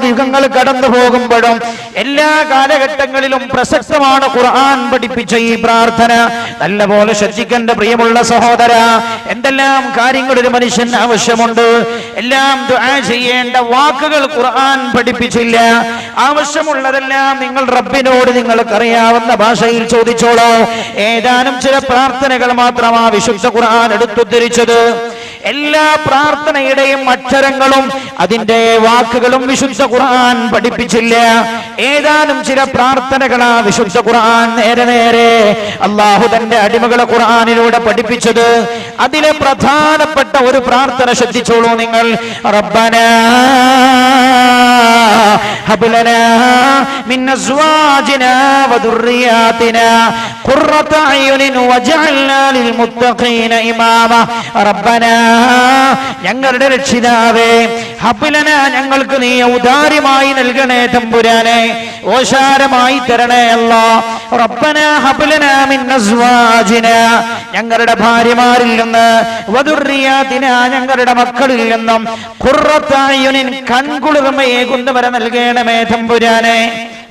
യുഗങ്ങൾ കടന്നു പോകുമ്പോഴും എല്ലാ കാലഘട്ടങ്ങളിലും പ്രസക്തമാണ് ഖുർആൻ പഠിപ്പിച്ച ഈ പ്രാർത്ഥന. നല്ലപോലെ ശ്രദ്ധിക്കേണ്ട പ്രിയമുള്ള സഹോദര, എന്തെല്ലാം കാര്യങ്ങൾ ഒരു മനുഷ്യൻ ആവശ്യമുണ്ട്, എല്ലാം ദുആ ചെയ്യേണ്ട വാക്കുകൾ ഖുർആൻ പഠിപ്പിച്ചില്ല. ആവശ്യമുള്ളതെല്ലാം നിങ്ങൾ റബ്ബിനോട് നിങ്ങൾക്കറിയാവുന്ന ഭാഷയിൽ ചോദിച്ചോളൂ. ഏതാനും ചില പ്രാർത്ഥനകൾ മാത്രമാ വിശുദ്ധ ഖുർആൻ എടുത്തുദ്ധരിച്ചത്. എല്ലാ പ്രാർത്ഥനയുടെയും അക്ഷരങ്ങളും അതിന്റെ വാക്കുകളും വിശുദ്ധ ഖുർആൻ പഠിപ്പിച്ചില്ല. ഏതാനും ചില പ്രാർത്ഥനകളാ വിശുദ്ധ ഖുർആൻ നേരെ അല്ലാഹു തന്റെ അടിമകളെ ഖുർആനിലൂടെ പഠിപ്പിച്ചത്. അതിലെ പ്രധാനപ്പെട്ട ഒരു പ്രാർത്ഥന ശ്രദ്ധിച്ചോളൂ നിങ്ങൾ. റബ്ബനാ ഹബ് ലനാ മിൻ അസ്വാജിനാ വദുർരിയാതിനാ ഖുർറത അയുനിൻ വജഅൽനാ ലിൽ മുത്തഖീന ഇമാമ. റബ്ബനാ, ഞങ്ങളുടെ രക്ഷിതാവേ, ഹബ് ലനാ, ഞങ്ങൾക്ക് നീ ഔദാര്യമായി നൽകണേ തമ്പുരാനെ, ഓശാരമായി തരണേ അല്ലാഹ്. റബ്ബനാ ഹബ് ലനാ മിൻ അസ്വാജിനാ, ഞങ്ങളുടെ ഭാര്യമാരിൽ നിന്ന്, വദുർരിയാതിനാ, ഞങ്ങളുടെ മക്കളിൽ നിന്നും, ഖുർറത അയുനിൻ, കൺകുളിർമയേകുന്നവരെ നൽകണമേ തമ്പുരാനെ.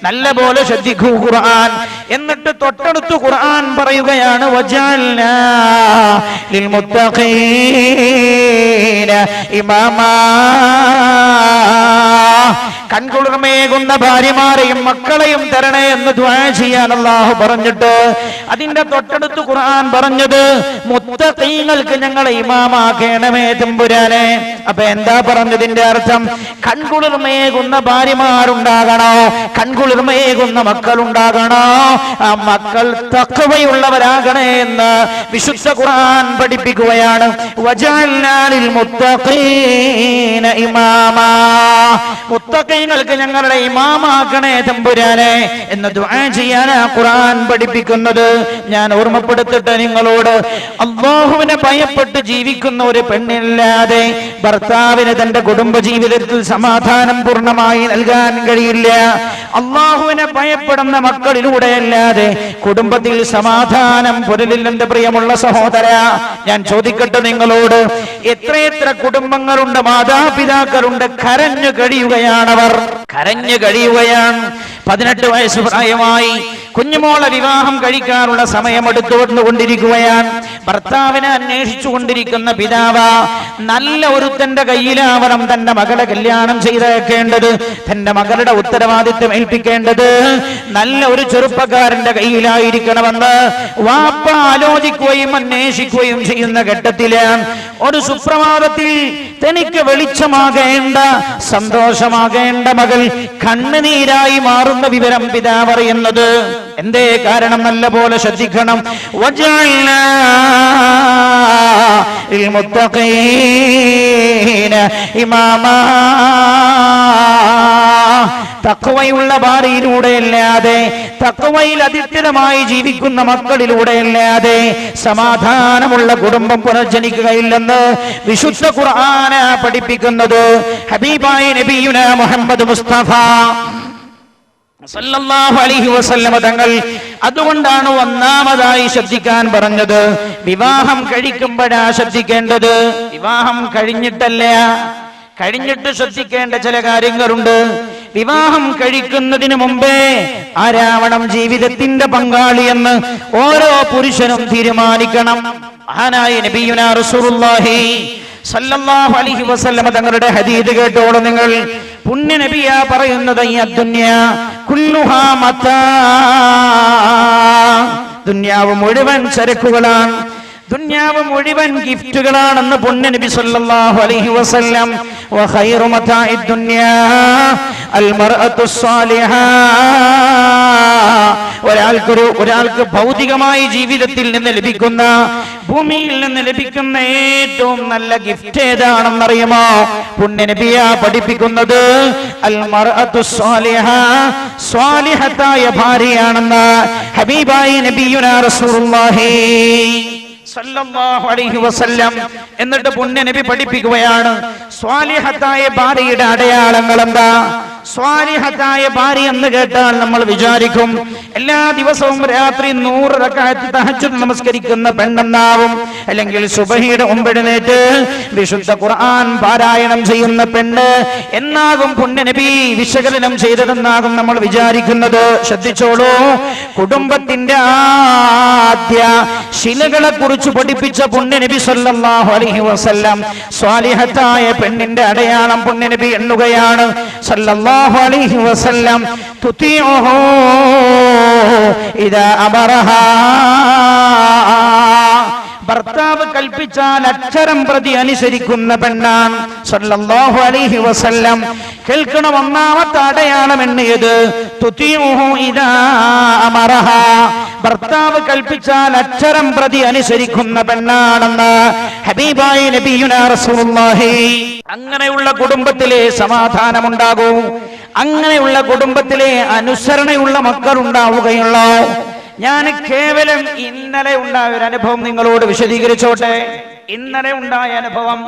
നല്ല പോലെ ശ്രദ്ധിക്കൂ ഖുർആൻ. എന്നിട്ട് തൊട്ടടുത്ത് ഖുർആൻ പറയുകയാണ് വജഅൽനാ ലിൽ മുത്തഖീന ഇമാമാ. കൺകുളിർമയേകുന്ന ഭാര്യമാരെയും മക്കളെയും തരണേ എന്ന് ദുആ ചെയ്യാൻ അല്ലാഹു പറഞ്ഞിട്ട് അതിന്റെ തൊട്ടടുത്ത് ഖുർആൻ പറഞ്ഞത് മുത്തഖീങ്ങൾക്ക് ഞങ്ങളെ ഇമാമാക്കണമേ തമ്പുരാനെ. അപ്പൊ എന്താ പറഞ്ഞതിന്റെ അർത്ഥം? കൺകുളിർമയേകുന്ന ഭാര്യമാരുണ്ടാകണോ, കൺകുളിർമയേകുന്ന മക്കളുണ്ടാകണോ, ആ മക്കൾ തഖ്വയുള്ളവരാകണേ എന്ന് വിശുദ്ധ ഖുർആൻ പഠിപ്പിക്കുകയാണ്. വജഅൽനാ ലിൽ മുത്തഖീന ഇമാമാ, മുത്തഖീങ്ങൾക്ക് ഞങ്ങളുടെ ഇമാമാക്കണേ തമ്പുരാനെ എന്ന് ദുആ ചെയ്യാനാ ഖുർആൻ പഠിപ്പിക്കുന്നത്. ഞാൻ ഓർമ്മപ്പെടുത്തട്ടെ നിങ്ങളോട്, അല്ലാഹുവിനെ ഭയപ്പെട്ട് ജീവിക്കുന്ന ഒരു പെണ്ണില്ലാതെ ഭർത്താവിന് തന്റെ കുടുംബ ജീവിതത്തിൽ സമാധാനം പൂർണ്ണമായി നൽകാൻ കഴിയില്ല. അല്ലാഹുവിനെ ഭയപ്പെടുന്ന മക്കളിലൂടെ അല്ലാതെ കുടുംബത്തിൽ സമാധാനം പുലരില്ലെന്റെ പ്രിയമുള്ള സഹോദര. ഞാൻ ചോദിക്കട്ടെ നിങ്ങളോട്, എത്രയെത്ര കുടുംബങ്ങളുണ്ട്, മാതാപിതാക്കളുണ്ട്, കരഞ്ഞു കഴിയുകയാണവർ, കരഞ്ഞു കഴിയുകയാണ്. 18 വയസ്സ് പ്രായമായി കുഞ്ഞുമോളെ വിവാഹം കഴിക്കാനുള്ള സമയമെടുത്തു വന്നുകൊണ്ടിരിക്കുകയാണ്. ഭർത്താവിനെ അന്വേഷിച്ചു കൊണ്ടിരിക്കുന്ന പിതാവ് നല്ല ഒരുത്തന്റെ കയ്യിലാവണം തന്റെ മകളെ കല്യാണം ചെയ്തേക്കേണ്ടത്, തന്റെ മകളുടെ ഉത്തരവാദിത്വം ഏൽപ്പിക്കേണ്ടത് നല്ല ഒരു ചെറുപ്പക്കാരന്റെ കയ്യിലായിരിക്കണമെന്ന് വാപ്പ ആലോചിക്കുകയും അന്വേഷിക്കുകയും ചെയ്യുന്ന ഘട്ടത്തിലാണ് ഒരു സുപ്രഭാതത്തിൽ തനിക്ക് വെളിച്ചമാകേണ്ട, സന്തോഷമാകേണ്ട മകൾ കണ്ണുനീരായി മാറുന്ന വിവരം പിതാവ് അറിയുന്നത്. എന്തേ കാരണം? നല്ല പോലെ ശ്രദ്ധിക്കണം. വജഅൽനാ ലിൽ മുത്തഖീന ഇമാമാ, തഖ്വയുള്ള ഭാര്യയിലൂടെയല്ലാതെ, തഖ്വയിൽ അധിഷ്ഠിതമായി ജീവിക്കുന്ന മക്കളിലൂടെയല്ലാതെ സമാധാനമുള്ള കുടുംബം പുനർജനിക്കുകയില്ലെന്ന് വിശുദ്ധ ഖുർആന പഠിപ്പിക്കുന്നത്. ഹബീബായ നബിയുനാ മുഹമ്മദ് മുസ്തഫ സല്ലല്ലാഹു അലൈഹി വസല്ലമ തങ്ങൾ അതുകൊണ്ടാണ് ഒന്നാമതായി ശ്രദ്ധിക്കാൻ പറഞ്ഞത്. വിവാഹം കഴിക്കുമ്പോഴാ ശ്രദ്ധിക്കേണ്ടത്, വിവാഹം കഴിഞ്ഞിട്ടല്ല. കഴിഞ്ഞിട്ട് ശ്രദ്ധിക്കേണ്ട ചില കാര്യങ്ങളുണ്ട്. വിവാഹം കഴിക്കുന്നതിന് മുമ്പേ ആരാവണം ജീവിതത്തിന്റെ പങ്കാളിയെന്ന് ഓരോ പുരുഷനും തീരുമാനിക്കണം. മഹാനായ നബിയുനാ റസൂലുള്ളാഹി സല്ലല്ലാഹു അലൈഹി വസല്ലമ തങ്ങളുടെ ഹദീസ് കേട്ടോളൂ നിങ്ങൾ. പുണ്യ നബിയാ പറയുന്നത്, ഈ ദുനിയ കുല്ലുഹാ മതാ, ദുനിയാവ് മുഴുവൻ ചരക്കുകളാണ്, ദുനിയാവ് മുഴുവൻ ഗിഫ്റ്റുകളാണെന്ന് പുണ്യ നബി സല്ലല്ലാഹു അലൈഹി വസല്ലം. വഖൈറു മതാഇദ് ദുനിയാ അൽ മർഅതു സ്സാലിഹ, ഒരാൾക്ക് ഭൗതികമായി ജീവിതത്തിൽ നിന്ന് ലഭിക്കുന്ന, ഭൂമിയിൽ നിന്ന് ലഭിക്കുന്ന ഏറ്റവും നല്ല ഗിഫ്റ്റ് ഏതാണെന്നറിയുമോ? പുണ്യ നബിയാ പഠിപ്പിക്കുന്നത് അൽ മർഅതു സ്സാലിഹ, സ്വാലിഹത്തായ ഭാര്യയാണെന്ന് ഹബീബായ നബിയുനാ റസൂലുള്ളാഹി സല്ലല്ലാഹു അലൈഹി വസല്ലം. എന്നിട്ട് പുണ്യ നബി പഠിപ്പിക്കുകയാണ്, സ്വാലിഹത്തായ ഭാര്യയുടെ അടയാളങ്ങൾ എന്താ? സ്വാലിഹത്തായ ഭാര്യ എന്ന് കേട്ടാൽ നമ്മൾ വിചാരിക്കും എല്ലാ ദിവസവും രാത്രി 100 റക്അത്ത് തഹജ്ജുദ് നമസ്കരിക്കുന്ന പെണ്ണെന്നാവും, അല്ലെങ്കിൽ സുബഹിയുടെ മുമ്പെഴുന്നേറ്റ് വിശുദ്ധ ഖുർആൻ പാരായണം ചെയ്യുന്ന പെണ്ണ് എന്നാകും പുണ്യനബി വിശകലനം ചെയ്തതെന്നാകും നമ്മൾ വിചാരിക്കുന്നത്. ശ്രദ്ധിച്ചോളൂ, കുടുംബത്തിന്റെ ആദ്യ ശിലകളെ കുറിച്ച് പഠിപ്പിച്ച പുണ്യനബി സല്ലല്ലാഹു അലൈഹി വസല്ലം സ്വാലിഹത്തായ പെണ്ണിന്റെ അടയാളം പുണ്യനബി എണ്ണുകയാണ്. സല്ലല്ലാഹു അലൈഹി വസല്ലം തുതിഉഹു ഇദാ അമറഹാ, ഭർത്താവ് കൽപ്പിച്ചാൽ അക്ഷരം പ്രതി അനുസരിക്കുന്ന പെണ്ണാണ് സല്ലല്ലാഹു അലൈഹി വസല്ലം. കേൾക്കണം, ഒന്നാമത്തെ അടയാളം എണ്ണിയത് തുതിഉഹു ഇദാ അമറഹാ, ഭർത്താവ് കൽപ്പിച്ചാൽ അക്ഷരം പ്രതി അനുസരിക്കുന്ന പെണ്ണാണെന്ന് ഹബീബായ നബിയുനാ റസൂലുള്ളാഹി. അങ്ങനെയുള്ള കുടുംബത്തിലെ സമാധാനമുണ്ടാകൂ, അങ്ങനെയുള്ള കുടുംബത്തിലെ അനുസരണയുള്ള മക്കൾ ഉണ്ടാവുകയുള്ളൂ. ഞാൻ കേവലം ഇന്നലെ ഉണ്ടായ ഒരു അനുഭവം നിങ്ങളോട് വിശദീകരിച്ചോട്ടെ. ഇന്നലെ ഉണ്ടായ അനുഭവം,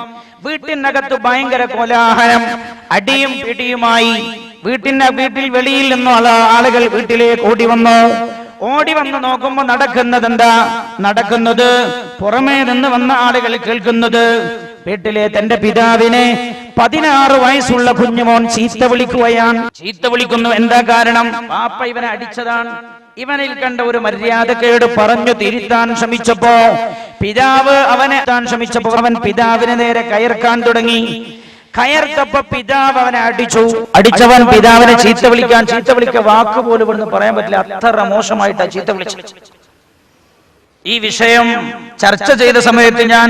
വീട്ടിനകത്ത് ഭയങ്കര കോലാഹലം, അടിയും പിടിയുമായി. വീട്ടിൽ വെളിയിൽ നിന്നും ആളുകൾ വീട്ടിലേക്ക് ഓടി വന്ന് നോക്കുമ്പോ നടക്കുന്നത് പുറമേ നിന്ന് വന്ന ആളുകൾ കേൾക്കുന്നത്, വീട്ടിലെ തന്റെ പിതാവിനെ 16 വയസ്സുള്ള കുഞ്ഞുമോൻ ചീത്ത വിളിക്കുകയാണ്. ചീത്ത വിളിക്കുന്നു. എന്താ കാരണം? പാപ്പ ഇവനെ അടിച്ചതാണ്. ഇവനിൽ കണ്ട ഒരു മര്യാദക്കേട് പറഞ്ഞു തിരുത്താൻ ശ്രമിച്ചപ്പോ അവൻ പിതാവിനെ നേരെ കയർക്കാൻ തുടങ്ങി. കയർത്തപ്പോ പിതാവ് അവനെ അടിച്ചവൻ പിതാവിനെ ചീത്ത വിളിക്ക വാക്ക് പോലും ഇവിടുന്ന് പറയാൻ പറ്റില്ല, അത്ര മോശമായിട്ടാ ചീത്ത വിളിച്ചത്. ഈ വിഷയം ചർച്ച ചെയ്ത സമയത്ത് ഞാൻ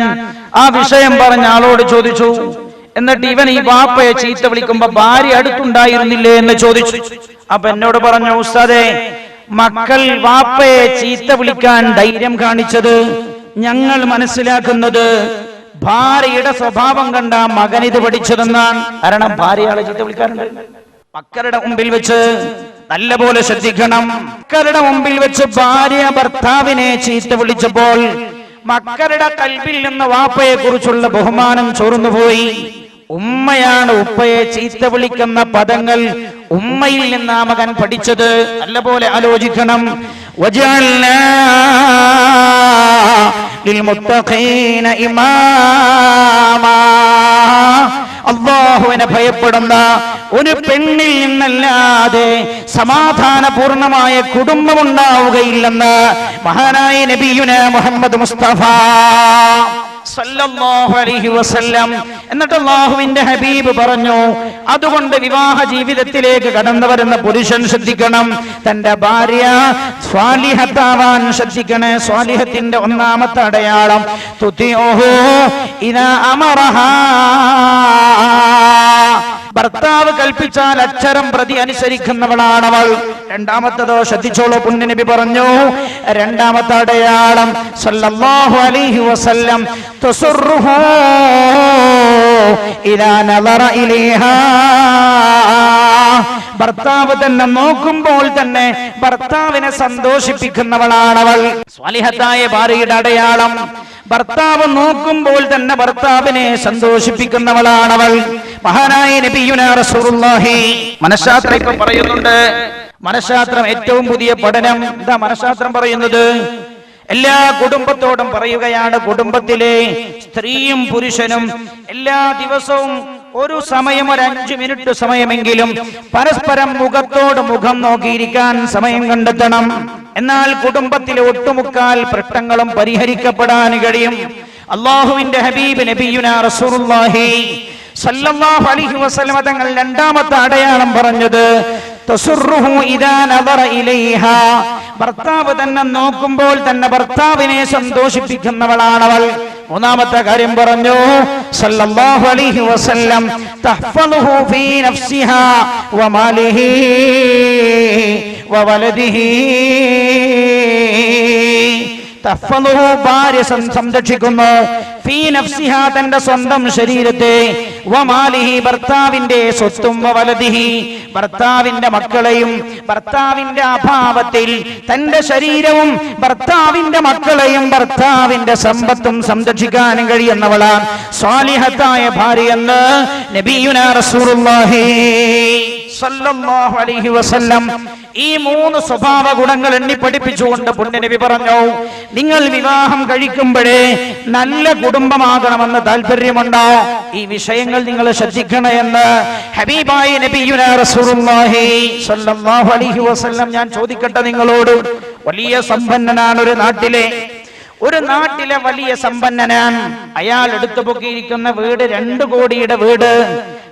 ആ വിഷയം പറഞ്ഞ ആളോട് ചോദിച്ചു, എന്നിട്ട് ഇവൻ ഈ വാപ്പയെ ചീത്ത വിളിക്കുമ്പോ ഭാര്യ അടുത്തുണ്ടായിരുന്നില്ലേ എന്ന് ചോദിച്ചു. അപ്പൊ എന്നോട് പറഞ്ഞു, ഉസ്താദേ, മക്കൾ വാപ്പയെ ചീത്ത വിളിക്കാൻ ധൈര്യം കാണിച്ചത് ഞങ്ങൾ മനസ്സിലാക്കുന്നത് ഭാര്യയുടെ സ്വഭാവം കണ്ട മകൻ ഇത് പഠിച്ചതെന്നാണ്. കാരണം ഭാര്യയാളെ ചീത്ത വിളിക്കാറുണ്ട്. മക്കളുടെ മുമ്പിൽ വെച്ച് നല്ലപോലെ ശ്രദ്ധിക്കണം. മക്കളുടെ മുമ്പിൽ വെച്ച് ഭാര്യ ഭർത്താവിനെ ചീത്ത വിളിച്ചപ്പോൾ മക്കളുടെ കൽബിൽ നിന്ന് വാപ്പയെ കുറിച്ചുള്ള ബഹുമാനം ചോർന്നുപോയി. ഉമ്മയാണ് ഉപ്പയെ ചീത്ത വിളിക്കുന്ന പദങ്ങൾ ഉമ്മയിൽ നിന്ന് ആ മകൻ പഠിച്ചത്. നല്ലപോലെ ആലോചിക്കണം. വജഅൽനാ ലിൽമുത്തഖീന ഇമാമാ, അല്ലാഹുവിനെ ഭയപ്പെടുന്ന ഒരു പെണ്ണിൽ നിന്നല്ലാതെ സമാധാനപൂർണമായ കുടുംബമുണ്ടാവുകയില്ലെന്ന് മഹാനായ നബിയുനാ മുഹമ്മദ് മുസ്തഫ സല്ലല്ലാഹു അലൈഹി വസല്ലം. എന്നിട്ട് അല്ലാഹുവിന്റെ ഹബീബ് പറഞ്ഞു, അതുകൊണ്ട് വിവാഹ ജീവിതത്തിലേക്ക് കടന്നു വരുന്ന പുരുഷൻ ശ്രദ്ധിക്കണം, തന്റെ ഭാര്യ സ്വാലിഹത്താവാൻ ശ്രദ്ധിക്കണേ. സ്വാലിഹത്തിന്റെ ഒന്നാമത്തെ അടയാളം തുതിഉഹു ഇദാ അമറഹാ, ഭർത്താവ് കൽപ്പിച്ചാൽ അക്ഷരം പ്രതി അനുസരിക്കുന്നവളാണവൾ. രണ്ടാമത്തതോ ശ്രദ്ധിച്ചോളൂ, പുണ്യനബി പറഞ്ഞു, രണ്ടാമത്തെ അടയാളം സല്ലല്ലാഹു അലൈഹി വസല്ലം തസുറുഹു ഇദാ നദറ ഇലൈഹാ, ഭർത്താവ് തന്നെ നോക്കുമ്പോൾ തന്നെ ഭർത്താവിനെ സന്തോഷിപ്പിക്കുന്നവളാണവൾ. സ്വാലിഹത്തായ ഭാര്യയുടെ അടയാളം, ഭർത്താവ് നോക്കുമ്പോൾ തന്നെ ഭർത്താവിനെ സന്തോഷിപ്പിക്കുന്നവളാണവൾ. മഹാനായ നബിയുനാ റസൂലുള്ളാഹി. മനഃശാസ്ത്രം ഇപ്പൊ പറയുന്നുണ്ട്, മനഃശാസ്ത്രം ഏറ്റവും പുതിയ പഠനം എന്താ മനഃശാസ്ത്രം പറയുന്നത്? എല്ലാ കുടുംബത്തോടും പറയുകയാണ്, കുടുംബത്തിലെ സ്ത്രീയും പുരുഷനും എല്ലാ ദിവസവും ഒരു സമയം, ഒരു 5 മിനിറ്റ് സമയമെങ്കിലും പരസ്പരം മുഖത്തോട് മുഖം നോക്കിയിരിക്കാൻ സമയം കണ്ടെത്തണം. എന്നാൽ കുടുംബത്തിലെ ഒട്ടുമുക്കാൽ പ്രശ്നങ്ങളും പരിഹരിക്കപ്പെടാൻ കഴിയും. അല്ലാഹുവിന്റെ ഹബീബ് നബിയുനാ റസൂലുള്ളാഹി സല്ലല്ലാഹു അലൈഹി വസല്ലം തങ്ങൾ രണ്ടാമത്തെ അടയാളം പറഞ്ഞത് തസുറുഹു ഇദാ നദറ ഇലൈഹാ, ഭർത്താവ് തന്നെ നോക്കുമ്പോൾ തന്നെ ഭർത്താവിനെ സന്തോഷിപ്പിക്കുന്നവളാണവൾ. മൂന്നാമത്തെ കാര്യം പറഞ്ഞു സല്ലല്ലാഹു അലൈഹി വസല്ലം തഹ്ഫളുഹു ഫീ നഫ്സിഹാ വമാലിഹി വവലദിഹി, തഹ്ഫളുഹു ഭാര്യ സംരക്ഷിക്കുന്നു, ഫീ നഫ്സിഹാ തന്റെ സ്വന്തം ശരീരത്തെ, വമാലിഹി ഭർത്താവിന്റെ സ്വത്തും, വവലദിഹി ഭർത്താവിന്റെ മക്കളെയും, ഭർത്താവിന്റെ അഭാവത്തിൽ തന്റെ ശരീരവും ഭർത്താവിന്റെ മക്കളെയും ഭർത്താവിന്റെ സമ്പത്തും സംരക്ഷിക്കാനും കഴിയുന്നവളാണ് സ്വാലിഹത്തായ ഭാര്യ എന്ന് നബിയുനാ റസൂലുള്ളാഹി സല്ലല്ലാഹു അലൈഹി വസല്ലം ഈ 3 സ്വഭാവ ഗുണങ്ങൾ എണ്ണി പഠിപ്പിച്ചുകൊണ്ട് പുണ്യനബി പറഞ്ഞു, നിങ്ങൾ വിവാഹം കഴിക്കുമ്പോഴേ നല്ല കുടുംബമാകണമെന്ന് താല്പര്യമുണ്ടോ? ഈ വിഷയങ്ങൾ നിങ്ങൾ ശ്രദ്ധിക്കണമെന്ന് ഹബീബായ നബിയുനാ റസൂലുള്ളാഹി സല്ലല്ലാഹു അലൈഹി വസല്ലം. ഞാൻ ചോദിക്കട്ടെ നിങ്ങളോട്, വലിയ സമ്പന്നനാണ് ഒരു നാട്ടിലെ വലിയ സമ്പന്നനാണ്. അയാൾ എടുത്തു പൊക്കിയിരിക്കുന്ന വീട് 2 കോടിയുടെ വീട്.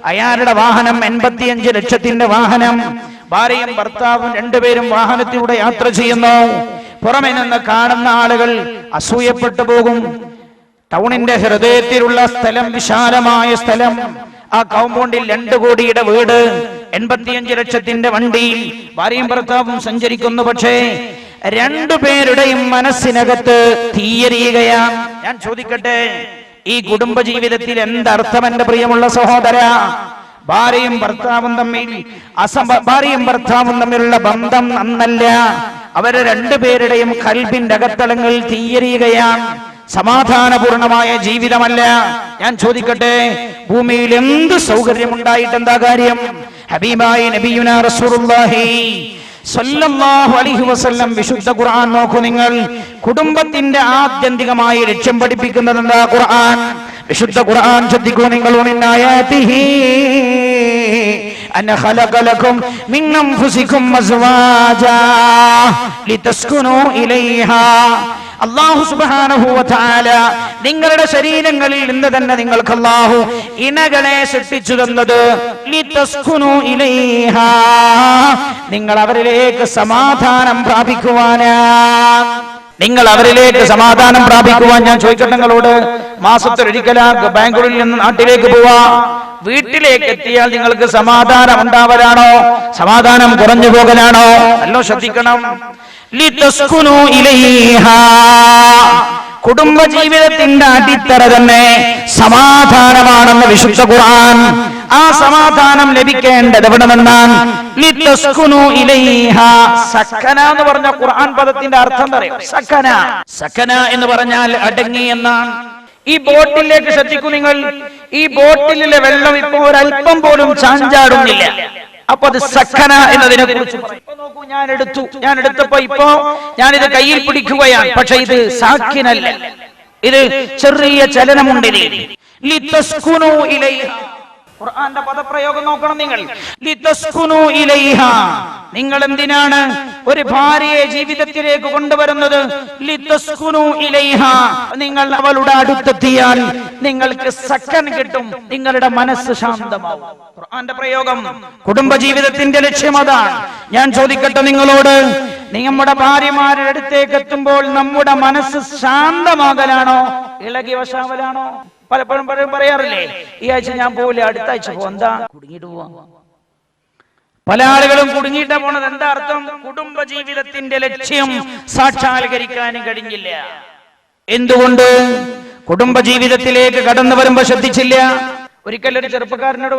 അയാളുടെ വാഹനം 85 ലക്ഷത്തിന്റെ വാഹനം. ഭാര്യയും ഭർത്താവും 2 പേരും വാഹനത്തിലൂടെ യാത്ര ചെയ്യുന്നു. പുറമെ നിന്ന് കാണുന്ന ആളുകൾ അസൂയപ്പെട്ടു പോകും. ടൗണിന്റെ ഹൃദയത്തിലുള്ള സ്ഥലം, വിശാലമായ സ്ഥലം, ആ കോമ്പൗണ്ടിൽ 2 കോടിയുടെ വീട്, 85 ലക്ഷത്തിന്റെ വണ്ടിയിൽ ഭാര്യയും ഭർത്താവും സഞ്ചരിക്കുന്നു. പക്ഷേ 2 പേരുടെയും മനസ്സിനകത്ത് തീയെരിയുകയാണ്. ഞാൻ ചോദിക്കട്ടെ, ഈ കുടുംബ ജീവിതത്തിൽ എന്തർത്ഥം എന്റെ പ്രിയമുള്ള സഹോദര? ഭാര്യയും ഭർത്താവും തമ്മിലുള്ള ബന്ധം നന്നല്ല. അവരെ 2 പേരുടെയും ഖൽബിന്റെ അകത്തളങ്ങൾ തീയെരിയുകയാണ്. സമാധാനപൂർണമായ ജീവിതമല്ല. ഞാൻ ചോദിക്കട്ടെ, ഭൂമിയിൽ എന്ത് സൗകര്യമുണ്ടായിട്ട് എന്താ കാര്യം? ഹബീബായ നബിയുനാ റസൂലുള്ളാഹി സല്ലല്ലാഹു അലൈഹി വസല്ലം വിശുദ്ധ ഖുർആൻ നോക്കൂ നിങ്ങൾ. കുടുംബത്തിന്റെ ആത്യന്തികമായ ലക്ഷ്യം പഠിപ്പിക്കുന്നത് എന്താ? ഖുർആൻ, വിശുദ്ധ ഖുർആൻ ശ്രദ്ധിക്കൂ നിങ്ങൾ. ആയാതിഹി അന ഖലഖ ലക്കും മിൻ അൻഫുസികും അസ്വാജാ ലിതസ്കുനൂ ഇലൈഹാ. അല്ലാഹു സുബ്ഹാനഹു വ തആല നിങ്ങളുടെ ശരീരങ്ങളിൽ നിന്ന് തന്നെ നിങ്ങൾക്ക് അല്ലാഹു ഇണകളെ സൃഷ്ടിച്ചു തന്നത് ലിതസ്കുനൂ ഇലൈഹാ, നിങ്ങൾ അവരിലേക്ക് സമാധാനം പ്രാപിക്കുവാൻ. ഞാൻ ചോദിക്കട്ടെ നിങ്ങളോട്, മാസത്തിലൊരിക്കലാ ബാംഗ്ലൂരിൽ നിന്ന് നാട്ടിലേക്ക് പോവാ, വീട്ടിലേക്ക് എത്തിയാൽ നിങ്ങൾക്ക് സമാധാനം ഉണ്ടാവലാണോ? സമാധാനം കുറഞ്ഞു പോകലാണോ? നല്ലോ ശ്രദ്ധിക്കണം. ലിതസ്കുനൂ ഇലൈഹാ, കുടുംബ ജീവിതത്തിന്റെ അടിത്തറ തന്നെ സമാധാനമാണെന്ന് വിശുദ്ധ ഖുർആൻ. ആ സമാധാനം ലഭിക്കേണ്ടത് എവിടെ നിന്നാണ്? ലിതസ്കുനൂ ഇലൈഹാ. സക്കന എന്ന് പറഞ്ഞ ഖുർആൻ പദത്തിന്റെ അർത്ഥം അറിയോ? സക്കന എന്ന് പറഞ്ഞാൽ അടങ്ങി എന്നാണ്. ഈ ബോട്ടിലേക്ക് ശ്രദ്ധിക്കൂ നിങ്ങൾ. ഈ ബോട്ടിലെ വെള്ളം ഇപ്പോ ഒരല്പം പോലും ചാഞ്ചാടുന്നില്ല. അപ്പൊ അത് സക്കന എന്നതിനെ കുറിച്ച് നോക്കൂ. ഞാൻ എടുത്തപ്പോ ഇപ്പോ ഞാനിത് കയ്യിൽ പിടിക്കുകയാണ്. പക്ഷെ ഇത് സാക്കിനല്ല, ഇത് ചെറിയ ചലനമുണ്ട്. ലിതസ്കുനൂ ഇലൈഹാ, ഖുർആന്റെ പദപ്രയോഗം നോക്കണം നിങ്ങൾ. ലിതസ്കുനൂ ഇലൈഹാ, നിങ്ങൾ എന്തിനാണ് ഒരു ഭാര്യയെ ജീവിതത്തിലേക്ക് കൊണ്ടുവരുന്നത്? ലിതസ്കുനൂ ഇലൈഹാ, നിങ്ങൾ അവളുടെ അടുത്തെത്തിയാൽ നിങ്ങൾക്ക് സക്കൻ കിട്ടും, നിങ്ങളുടെ മനസ്സ് ശാന്തമാവും. ഖുർആന്റെ പ്രയോഗം. കുടുംബ ജീവിതത്തിന്റെ ലക്ഷ്യം അതാണ്. ഞാൻ ചോദിക്കട്ടെ നിങ്ങളോട്, നമ്മുടെ ഭാര്യമാരുടെ അടുത്തേക്ക് എത്തുമ്പോൾ നമ്മുടെ മനസ്സ് ശാന്തമാകലാണോ ഇളകി വശാവലാണോ? പലപ്പോഴും പറയാറില്ലേ, ഈ ആഴ്ച ഞാൻ പോവില്ല, അടുത്ത ആഴ്ച പോ. എന്താ? കുടുങ്ങിയിട്ട് പോവാ. പല ആളുകളും കുടുങ്ങിയിട്ടാ പോണത്. എന്താ അർത്ഥം? കുടുംബ ജീവിതത്തിന്റെ ലക്ഷ്യം സാക്ഷാത്കരിക്കാനും കഴിഞ്ഞില്ല. എന്തുകൊണ്ട്? കുടുംബ ജീവിതത്തിലേക്ക് കടന്നു വരുമ്പോ ശ്രദ്ധിച്ചില്ല. ഒരിക്കലൊരു ചെറുപ്പക്കാരനോട്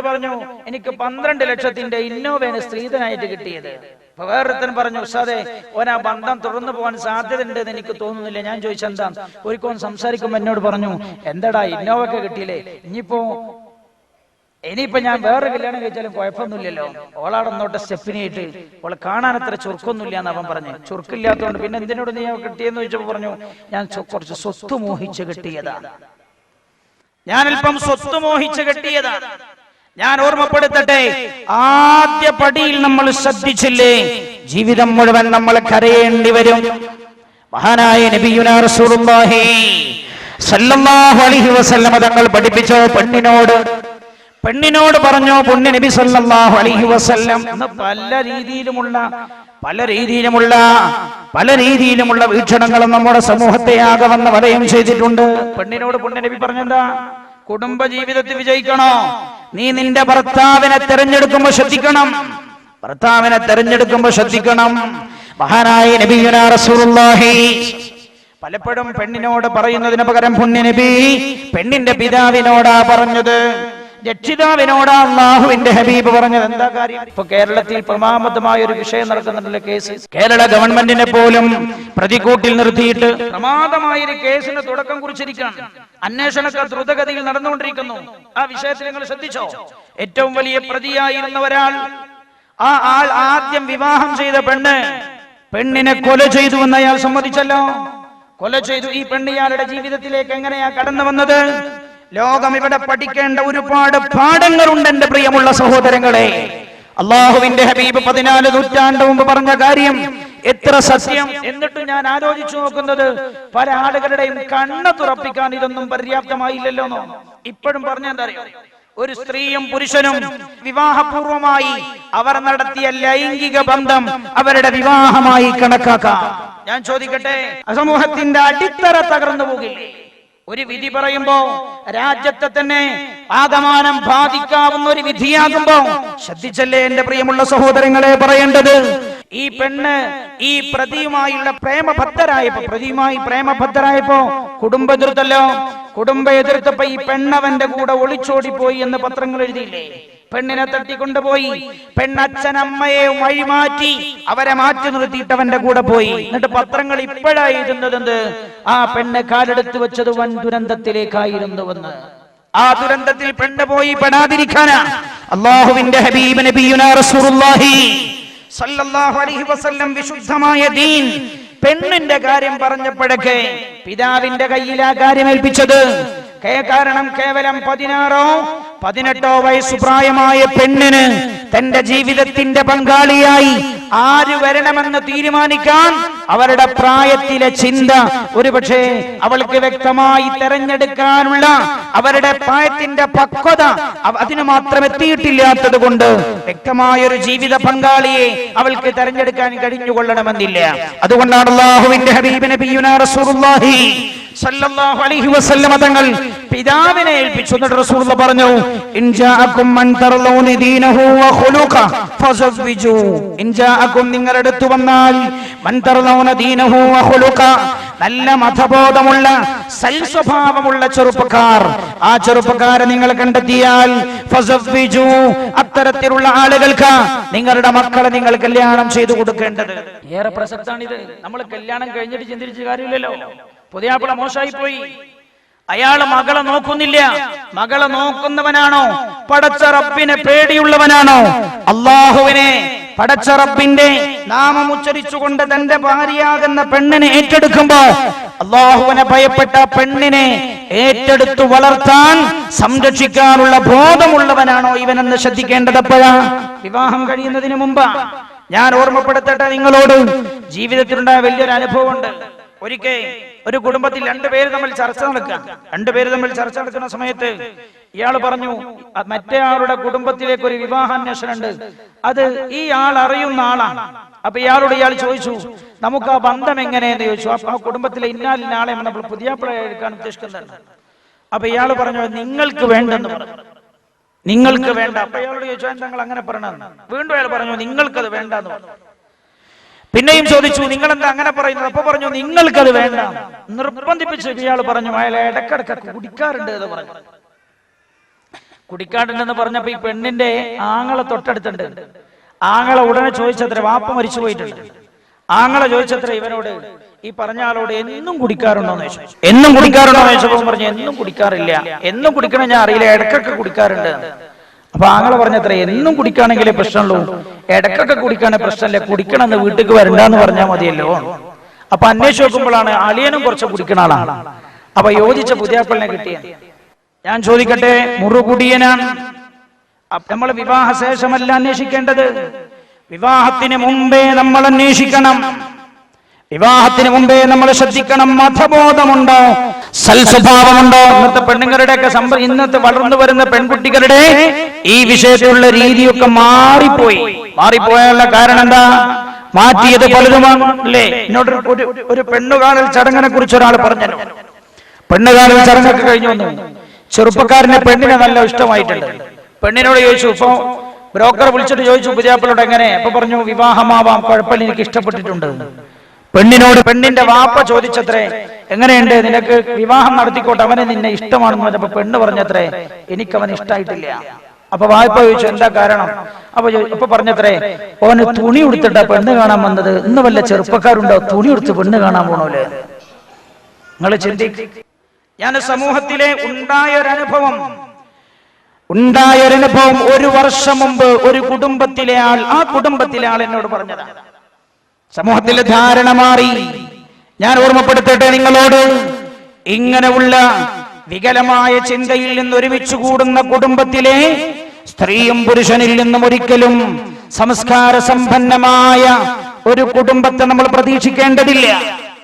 പറഞ്ഞു, എനിക്ക് 12 ലക്ഷത്തിന്റെ ഇന്നോവയാണ് സ്ത്രീധനായിട്ട് കിട്ടിയത്. അപ്പൊ വേറൊരുത്തൻ പറഞ്ഞു, ഉസ്താദേ, ഓൻ ആ ബന്ധം തുടർന്നു പോകാൻ സാധ്യത ഉണ്ട് എന്ന് എനിക്ക് തോന്നുന്നില്ല. ഞാൻ ചോദിച്ചെന്താ? ഒരിക്കൽ സംസാരിക്കുമ്പോ എന്നോട് പറഞ്ഞു, എന്താടാ ഇന്നോവൊക്കെ കിട്ടിയില്ലേ, ഇനിയിപ്പോ ഞാൻ വേറെ കല്യാണം കഴിച്ചാലും കുഴപ്പമൊന്നുമില്ലല്ലോ, ഓളാടന്നോട്ടെ സ്റ്റെപ്പിനായിട്ട്, ഓളെ കാണാൻ അത്ര ചുരുക്കൊന്നുമില്ല എന്ന് അവൻ പറഞ്ഞു. ചുരുക്കില്ലാത്തതുകൊണ്ട് പിന്നെ എന്തിനോട് നീ കിട്ടിയെന്ന് ചോദിച്ചപ്പോ പറഞ്ഞു, ഞാൻ കുറച്ച് സ്വത്ത് മോഹിച്ച് കിട്ടിയതാണ്, ഞാൻ അല്പം സ്വത്ത് മോഹിച്ച് കിട്ടിയതാണ്. ഞാൻ ഓർമ്മപ്പെടുത്തട്ടെ, ആദ്യ പടിയിൽ നമ്മൾ ശ്രദ്ധിച്ചില്ലേ, ജീവിതം മുഴുവൻ നമ്മൾ കരയേണ്ടി വരും. മഹാനായ നബിയുനാ റസൂലുള്ളാഹി സല്ലല്ലാഹു അലൈഹി വസല്ലം തങ്ങൾ പഠിപ്പിച്ചോ, പെണ്ണിനോട് പറഞ്ഞു, പുണ്യ നബി സല്ലല്ലാഹു അലൈഹി വസല്ലം. പല രീതിയിലുമുള്ള വീക്ഷണങ്ങളും നമ്മുടെ സമൂഹത്തെ ആകെ വന്ന് വലയം ചെയ്തിട്ടുണ്ട്. പെണ്ണിനോട് പുണ്യ നബി പറഞ്ഞെന്താ? കുടുംബ ജീവിതത്തിൽ വിജയിക്കണോ, നീ നിന്റെ ഭർത്താവിനെ തെരഞ്ഞെടുക്കുമ്പോ ശ്രദ്ധിക്കണം. മഹാനായ നബിയുനാ റസൂലുള്ളാഹി പലപ്പോഴും പെണ്ണിനോട് പറയുന്നതിന് പകരം പുണ്യ നബി പെണ്ണിന്റെ പിതാവിനോടാ പറഞ്ഞത്. രക്ഷിതാവിനോട് അള്ളാഹുവിന്റെ ഹബീബ് പറഞ്ഞത് എന്താ കാര്യം? ഇപ്പൊ കേരളത്തിൽ പ്രമാദമായ ഒരു വിഷയം നടക്കുന്നുണ്ടല്ലോ, കേസ്. കേരള ഗവൺമെന്റിനെ പോലും പ്രതികൂട്ടിൽ നിർത്തിയിട്ട് പ്രമാദമായ ഒരു കേസിന് തുടക്കം കുറിച്ചിരിക്കുകയാണ്. അന്വേഷണങ്ങൾ ദ്രുതഗതിയിൽ നടന്നുകൊണ്ടിരിക്കുന്നു. ആ വിഷയത്തിൽ നിങ്ങൾ ശ്രദ്ധിച്ചോ? ഏറ്റവും വലിയ പ്രതിയായിരുന്ന ഒരാൾ, ആ ആൾ ആദ്യം വിവാഹം ചെയ്ത പെണ്ണിനെ കൊല ചെയ്തുവെന്ന് അയാൾ സമ്മതിച്ചല്ലോ. കൊല ചെയ്തു. ഈ പെണ്ണ് ഇയാളുടെ ജീവിതത്തിലേക്ക് എങ്ങനെയാ കടന്നു വന്നത്? ലോകം ഇവിടെ പഠിക്കേണ്ട ഒരുപാട് പാഠങ്ങളുണ്ട് എന്റെ പ്രിയമുള്ള സഹോദരങ്ങളെ. അള്ളാഹുവിന്റെ ഹബീബ് 14 നൂറ്റാണ്ട് മുമ്പ് പറഞ്ഞ കാര്യം എത്ര സത്യം. എന്നിട്ട് ഞാൻ ആലോചിച്ചു നോക്കുന്നത്, പല ആളുകളുടെയും കണ്ണ് തുറപ്പിക്കാൻ ഇതൊന്നും പര്യാപ്തമായില്ലല്ലോ. ഇപ്പോഴും പറഞ്ഞ എന്താ അറിയോ? ഒരു സ്ത്രീയും പുരുഷനും വിവാഹപൂർവമായി അവർ നടത്തിയ ലൈംഗിക ബന്ധം അവരുടെ വിവാഹമായി കണക്കാക്കാം. ഞാൻ ചോദിക്കട്ടെ, സമൂഹത്തിന്റെ അടിത്തറ തകർന്നു പോകില്ലേ? ഒരു വിധി പറയുമ്പോ രാജ്യത്തെ തന്നെ ആകമാനം ബാധിക്കാവുന്ന ഒരു വിധിയാകുമ്പോ ശ്രദ്ധിച്ചല്ലേ എന്റെ പ്രിയമുള്ള സഹോദരങ്ങളെ പറയേണ്ടത്. ഈ പെണ്ണ് ഈ പ്രതിയുമായുള്ള പ്രതിയുമായി പ്രേമബദ്ധരായപ്പോ കുടുംബ എതിർത്തല്ലോ. കുടുംബ എതിർത്തപ്പോ ഈ പെണ്ണവന്റെ കൂടെ ഒളിച്ചോടിപ്പോയി എന്ന് പത്രങ്ങൾ എഴുതിയില്ലേ? പെണ്ണിനെ തട്ടിക്കൊണ്ടുപോയി. പെണ്ണച്ഛനമ്മയെ വഴിമാറ്റി അവരെ മാറ്റി നിർത്തിയിട്ട് അവന്റെ കൂടെ പോയി. എന്നിട്ട് പത്രങ്ങൾ ഇപ്പോഴായി എഴുതുന്നത് ആ പെണ്ണ് കാലെടുത്ത് വെച്ചത് വൻ ദുരന്തത്തിലേക്കായിരുന്നുവെന്ന്. ആ ദുരന്തത്തിൽ പെണ്ണ് പോയി പെടാതിരിക്കാനാ അല്ലാഹുവിന്റെ ഹബീബ് നബിയുനാ റസൂലുള്ളാഹി സല്ലല്ലാഹു അലൈഹി വസല്ലം വിശുദ്ധമായ ദീൻ പെണ്ണിന്റെ കാര്യം പറഞ്ഞപ്പോഴൊക്കെ പിതാവിന്റെ കയ്യിൽ ആ കാര്യം ഏൽപ്പിച്ചത്. കാരണം കേവലം 16-18 വയസ്സ് പ്രായമായ പെണ്ണിന് തന്റെ ജീവിതത്തിന്റെ പങ്കാളിയായി ആര് വരണമെന്ന് തീരുമാനിക്കാൻ അവരുടെ പ്രായത്തിലെ ചിന്ത ഒരുപക്ഷെ അവൾക്ക് വ്യക്തമായി തെരഞ്ഞെടുക്കാനുള്ള അവരുടെ പ്രായത്തിന്റെ പക്വത അതിന് മാത്രം എത്തിയിട്ടില്ലാത്തത് കൊണ്ട് വ്യക്തമായൊരു ജീവിത പങ്കാളിയെ അവൾക്ക് തെരഞ്ഞെടുക്കാൻ കഴിഞ്ഞുകൊള്ളണമെന്നില്ല. അതുകൊണ്ടാണ് അല്ലാഹുവിന്റെ ഹബീബ് നബിയുനാ റസൂലുള്ളാഹി സല്ലല്ലാഹു അലൈഹി വസല്ലം തങ്ങൾ പിതാവിനെ ഏൽപ്പിച്ചു. എന്നിട്ട് റസൂലുള്ളാഹി പറഞ്ഞു, ഇൻ ജാഅകും മൻ തർലൗന ദീനഹു വ ഖുലുഖഹു ഫസവ്വിജു. ഇൻ ജാഅകും നിങ്ങളുടെ അടുത്ത് വന്നാൽ മൻ തർലൗന ദീനഹു വ ഖുലുഖഹു നല്ല മതബോധമുള്ള സൽസ്വഭാവമുള്ള ചെറുപ്പക്കാർ, ആ ചെറുപ്പക്കാരെ നിങ്ങൾ കണ്ടെത്തിയാൽ ഫസവ്വിജു അത്തരത്തിലുള്ള ആളുകൾക്ക് നിങ്ങളുടെ മക്കളെ നിങ്ങൾ കല്യാണം ചെയ്തു കൊടുക്കേണ്ടത് ഏറെ പ്രസക്തമാണിത്. നമ്മൾ കല്യാണം കഴിഞ്ഞിട്ട് ചിന്തിച്ച കാര്യമില്ലല്ലോ. പുതിയാപ്പിള മോശമായി പോയി, അയാള് മകളെ നോക്കുന്നില്ല. മകളെ നോക്കുന്നവനാണോ? പടച്ച റബ്ബിനെ പേടിയുള്ളവനാണോ? അള്ളാഹുവിനെ പടച്ച റബ്ബിന്റെ നാമം ഉച്ചരിച്ചുകൊണ്ട് തന്റെ ഭാര്യയാകുന്ന പെണ്ണിനെ ഏറ്റെടുക്കുമ്പോ അള്ളാഹുവിനെ ഭയപ്പെട്ട പെണ്ണിനെ ഏറ്റെടുത്തു വളർത്താൻ സംരക്ഷിക്കാനുള്ള ബോധമുള്ളവനാണോ ഇവനെന്ന് ശ്രദ്ധിക്കേണ്ടത് എപ്പോഴാ? വിവാഹം കഴിയുന്നതിന് മുമ്പ്. ഞാൻ ഓർമ്മപ്പെടുത്തട്ടെ നിങ്ങളോട്, ജീവിതത്തിലുണ്ടായ വലിയൊരു അനുഭവമുണ്ട്. ഒരിക്കൽ ഒരു കുടുംബത്തിൽ രണ്ടുപേര് തമ്മിൽ ചർച്ച നടക്കുന്ന സമയത്ത് ഇയാൾ പറഞ്ഞു, മറ്റേ ആളുടെ കുടുംബത്തിലേക്ക് ഒരു വിവാഹാന്വേഷണം ഉണ്ട്, അത് ഈ ആൾ അറിയുന്ന ആളാണ്. അപ്പൊ ഇയാളോട് ഇയാൾ ചോദിച്ചു, നമുക്ക് ആ ബന്ധം എങ്ങനെയെന്ന് ചോദിച്ചു. അപ്പൊ ആ കുടുംബത്തിലെ ഇന്നാലിന്ന ആളെ നമ്മൾ പുതിയാപ്പിള എടുക്കാൻ ഉദ്ദേശിക്കുന്നുണ്ട്. അപ്പൊ ഇയാൾ പറഞ്ഞു, നിങ്ങൾക്ക് വേണ്ടെന്ന് പറഞ്ഞു. നിങ്ങൾക്ക് വേണ്ട. അപ്പൊ ഇയാളോട് ചോദിച്ചു, നിങ്ങൾ അങ്ങനെ പറഞ്ഞത്? വീണ്ടും അയാൾ പറഞ്ഞു, നിങ്ങൾക്കത് വേണ്ടെന്ന് പറഞ്ഞു. പിന്നെയും ചോദിച്ചു, നിങ്ങൾ എന്താ അങ്ങനെ പറയുന്നത്? അപ്പൊ പറഞ്ഞു, നിങ്ങൾക്കത് വേണ്ട. നിർബന്ധിപ്പിച്ചു. ഇയാൾ പറഞ്ഞു, അയാൾ ഇടക്കിടക്ക് കുടിക്കാറുണ്ട് എന്ന് പറഞ്ഞു. കുടിക്കാറുണ്ടെന്ന് പറഞ്ഞപ്പോ ഈ പെണ്ണിന്റെ ആങ്ങളെ തൊട്ടടുത്തുണ്ട്. ആങ്ങളെ ഉടനെ ചോദിച്ചത്ര, വാപ്പ മരിച്ചു പോയിട്ടുണ്ട്. ആങ്ങളെ ചോദിച്ചത്ര ഇവനോട്, ഈ പറഞ്ഞ ആളോട് എന്നും കുടിക്കാറുണ്ടോന്ന് ചോദിച്ചു. എന്നും കുടിക്കാറുണ്ടോന്ന് ചോദിച്ചപ്പോ പറഞ്ഞു, എന്നും കുടിക്കാറില്ല. എന്നും കുടിക്കണം ഞാൻ അറിയില്ല, ഇടക്കൊക്കെ കുടിക്കാറുണ്ട്. അപ്പൊ ആങ്ങളെ പറഞ്ഞത്ര, എന്നും കുടിക്കാണെങ്കിലേ പ്രശ്നമുള്ളൂ, ഇടക്കൊക്കെ കുടിക്കാണെ പ്രശ്നമില്ല, കുടിക്കണമെന്ന് വീട്ടിലേക്ക് വരണ്ടെന്ന് പറഞ്ഞാൽ മതിയല്ലോ. അപ്പൊ അന്വേഷിച്ച് നോക്കുമ്പോഴാണ് അളിയനും കുറച്ച് കുടിക്കണ ആളാണ്. അപ്പൊ യോജിച്ച പുതിയാപ്പിളിനെ കിട്ടിയ. ഞാൻ ചോദിക്കട്ടെ, മുറുകുടിയനാണ്. നമ്മൾ വിവാഹ ശേഷമല്ല അന്വേഷിക്കേണ്ടത്, വിവാഹത്തിന് മുമ്പേ നമ്മൾ അന്വേഷിക്കണം. വിവാഹത്തിന് മുമ്പേ നമ്മൾ ശ്രദ്ധിക്കണം, മതബോധമുണ്ടോ, സൽസ്വഭാവമുണ്ടോ. ഇന്നത്തെ പെണ്ണുങ്ങളുടെയൊക്കെ ഇന്നത്തെ വളർന്നു വരുന്ന പെൺകുട്ടികളുടെ ഈ വിഷയത്തിലുള്ള രീതിയൊക്കെ മാറിപ്പോയുള്ള കാരണം എന്താ? മാറ്റിയത് പലതുമാണ് അല്ലേ? എന്നോട് ഒരു പെണ്ണുകാണൽ ചടങ്ങിനെ കുറിച്ച് ഒരാൾ പറഞ്ഞു. പെണ്ണുകാണൽ ചടങ്ങൊക്കെ കഴിഞ്ഞു വന്നു. ചെറുപ്പക്കാരനെ പെണ്ണിനെ നല്ല ഇഷ്ടമായിട്ടുണ്ട്. പെണ്ണിനോട് ചോദിച്ചു, ഇപ്പൊ ബ്രോക്കർ വിളിച്ചിട്ട് ചോദിച്ചു പുതിയാപ്പിളോട് എങ്ങനെ? അപ്പൊ പറഞ്ഞു, വിവാഹമാവാം, കുഴപ്പമില്ല, എനിക്ക് ഇഷ്ടപ്പെട്ടിട്ടുണ്ട്. പെണ്ണിനോട് പെണ്ണിന്റെ വാപ്പ ചോദിച്ചത്രേ, എങ്ങനെയുണ്ട് നിനക്ക് വിവാഹം നടത്തിക്കോട്ടെ, അവനെ നിന്നെ ഇഷ്ടമാണെന്ന് പറഞ്ഞപ്പോ പെണ്ണ് പറഞ്ഞത്രേ, എനിക്കവൻ ഇഷ്ടായിട്ടില്ല. അപ്പൊ വായ്പ ചോദിച്ചു എന്താ കാരണം? അപ്പൊ പറഞ്ഞത്രേ, ഓന് തുണി ഉടുത്തിട്ടാ പെണ്ണ് കാണാൻ വന്നത്, ഇന്ന് വല്ല ചെറുപ്പക്കാരുണ്ടോ തുണി ഉടുത്ത് പെണ്ണ് കാണാൻ പോണോലെ? നിങ്ങൾ ചിന്തിക്കും. ഞാൻ സമൂഹത്തിലെ ഉണ്ടായൊരനുഭവം, ഒരു വർഷം മുമ്പ് ഒരു കുടുംബത്തിലെ ആൾ, ആ കുടുംബത്തിലെ ആൾ എന്നോട് പറഞ്ഞതാണ്. സമൂഹത്തിലെ ധാരണ മാറി. ഞാൻ ഓർമ്മപ്പെടുത്തട്ടെ നിങ്ങളോട്, ഇങ്ങനെയുള്ള വികലമായ ചിന്തയിൽ നിന്ന് ഒരുമിച്ച് കൂടുന്ന കുടുംബത്തിലെ സ്ത്രീയും പുരുഷനിൽ നിന്നും ഒരിക്കലും സംസ്കാര സമ്പന്നമായ ഒരു കുടുംബത്തെ നമ്മൾ പ്രതീക്ഷിക്കേണ്ടതില്ല.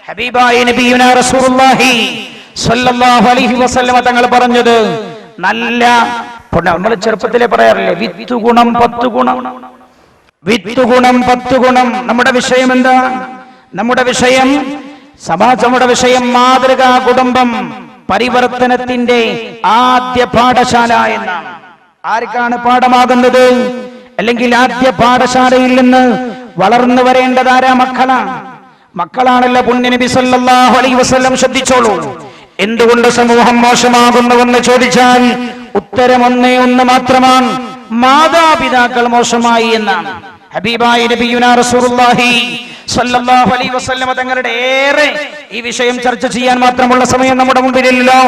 ഹബീബായ നബിയുനാ റസൂലുള്ളാഹി സ്വല്ലല്ലാഹു അലൈഹി വസല്ലമ തങ്ങൾ പറഞ്ഞത്, നല്ല നമ്മൾ ചെറുപ്പത്തിലെ പറയാറില്ലേ, വിത്ത് ഗുണം 10 ഗുണം, വിത്ത് ഗുണം 10 ഗുണം. നമ്മുടെ വിഷയം എന്താ? നമ്മുടെ വിഷയം നമ്മുടെ വിഷയം മാതൃകാ കുടുംബം പരിവർത്തനത്തിന്റെ ആദ്യ പാഠശാല എന്നാണ്. ആർക്കാണ് പാഠമാകുന്നത്? അല്ലെങ്കിൽ ആദ്യ പാഠശാലയിൽ നിന്ന് വളർന്നു വരേണ്ടതാരാ? മക്കളാണല്ലോ. പുണ്യനബി സല്ലല്ലാഹു അലൈഹി വസല്ലം ശ്രദ്ധിച്ചോളൂ. എന്തുകൊണ്ട് സമൂഹം മോശമാകുന്നുവെന്ന് ചോദിച്ചാൽ ഉത്തരം ഒന്ന് മാത്രമാണ്, മാതാപിതാക്കൾ മോശമായി എന്നാണ്. ഹബീബായ നബിയുനാ റസൂലുള്ളാഹി സ്വല്ലല്ലാഹു അലൈഹി വസല്ലം തങ്ങളുടെ ഏറെ ഈ വിഷയം ചർച്ച ചെയ്യാൻ മാത്രമുള്ള സമയം നമ്മുടെ മുമ്പിലില്ലല്ലോ.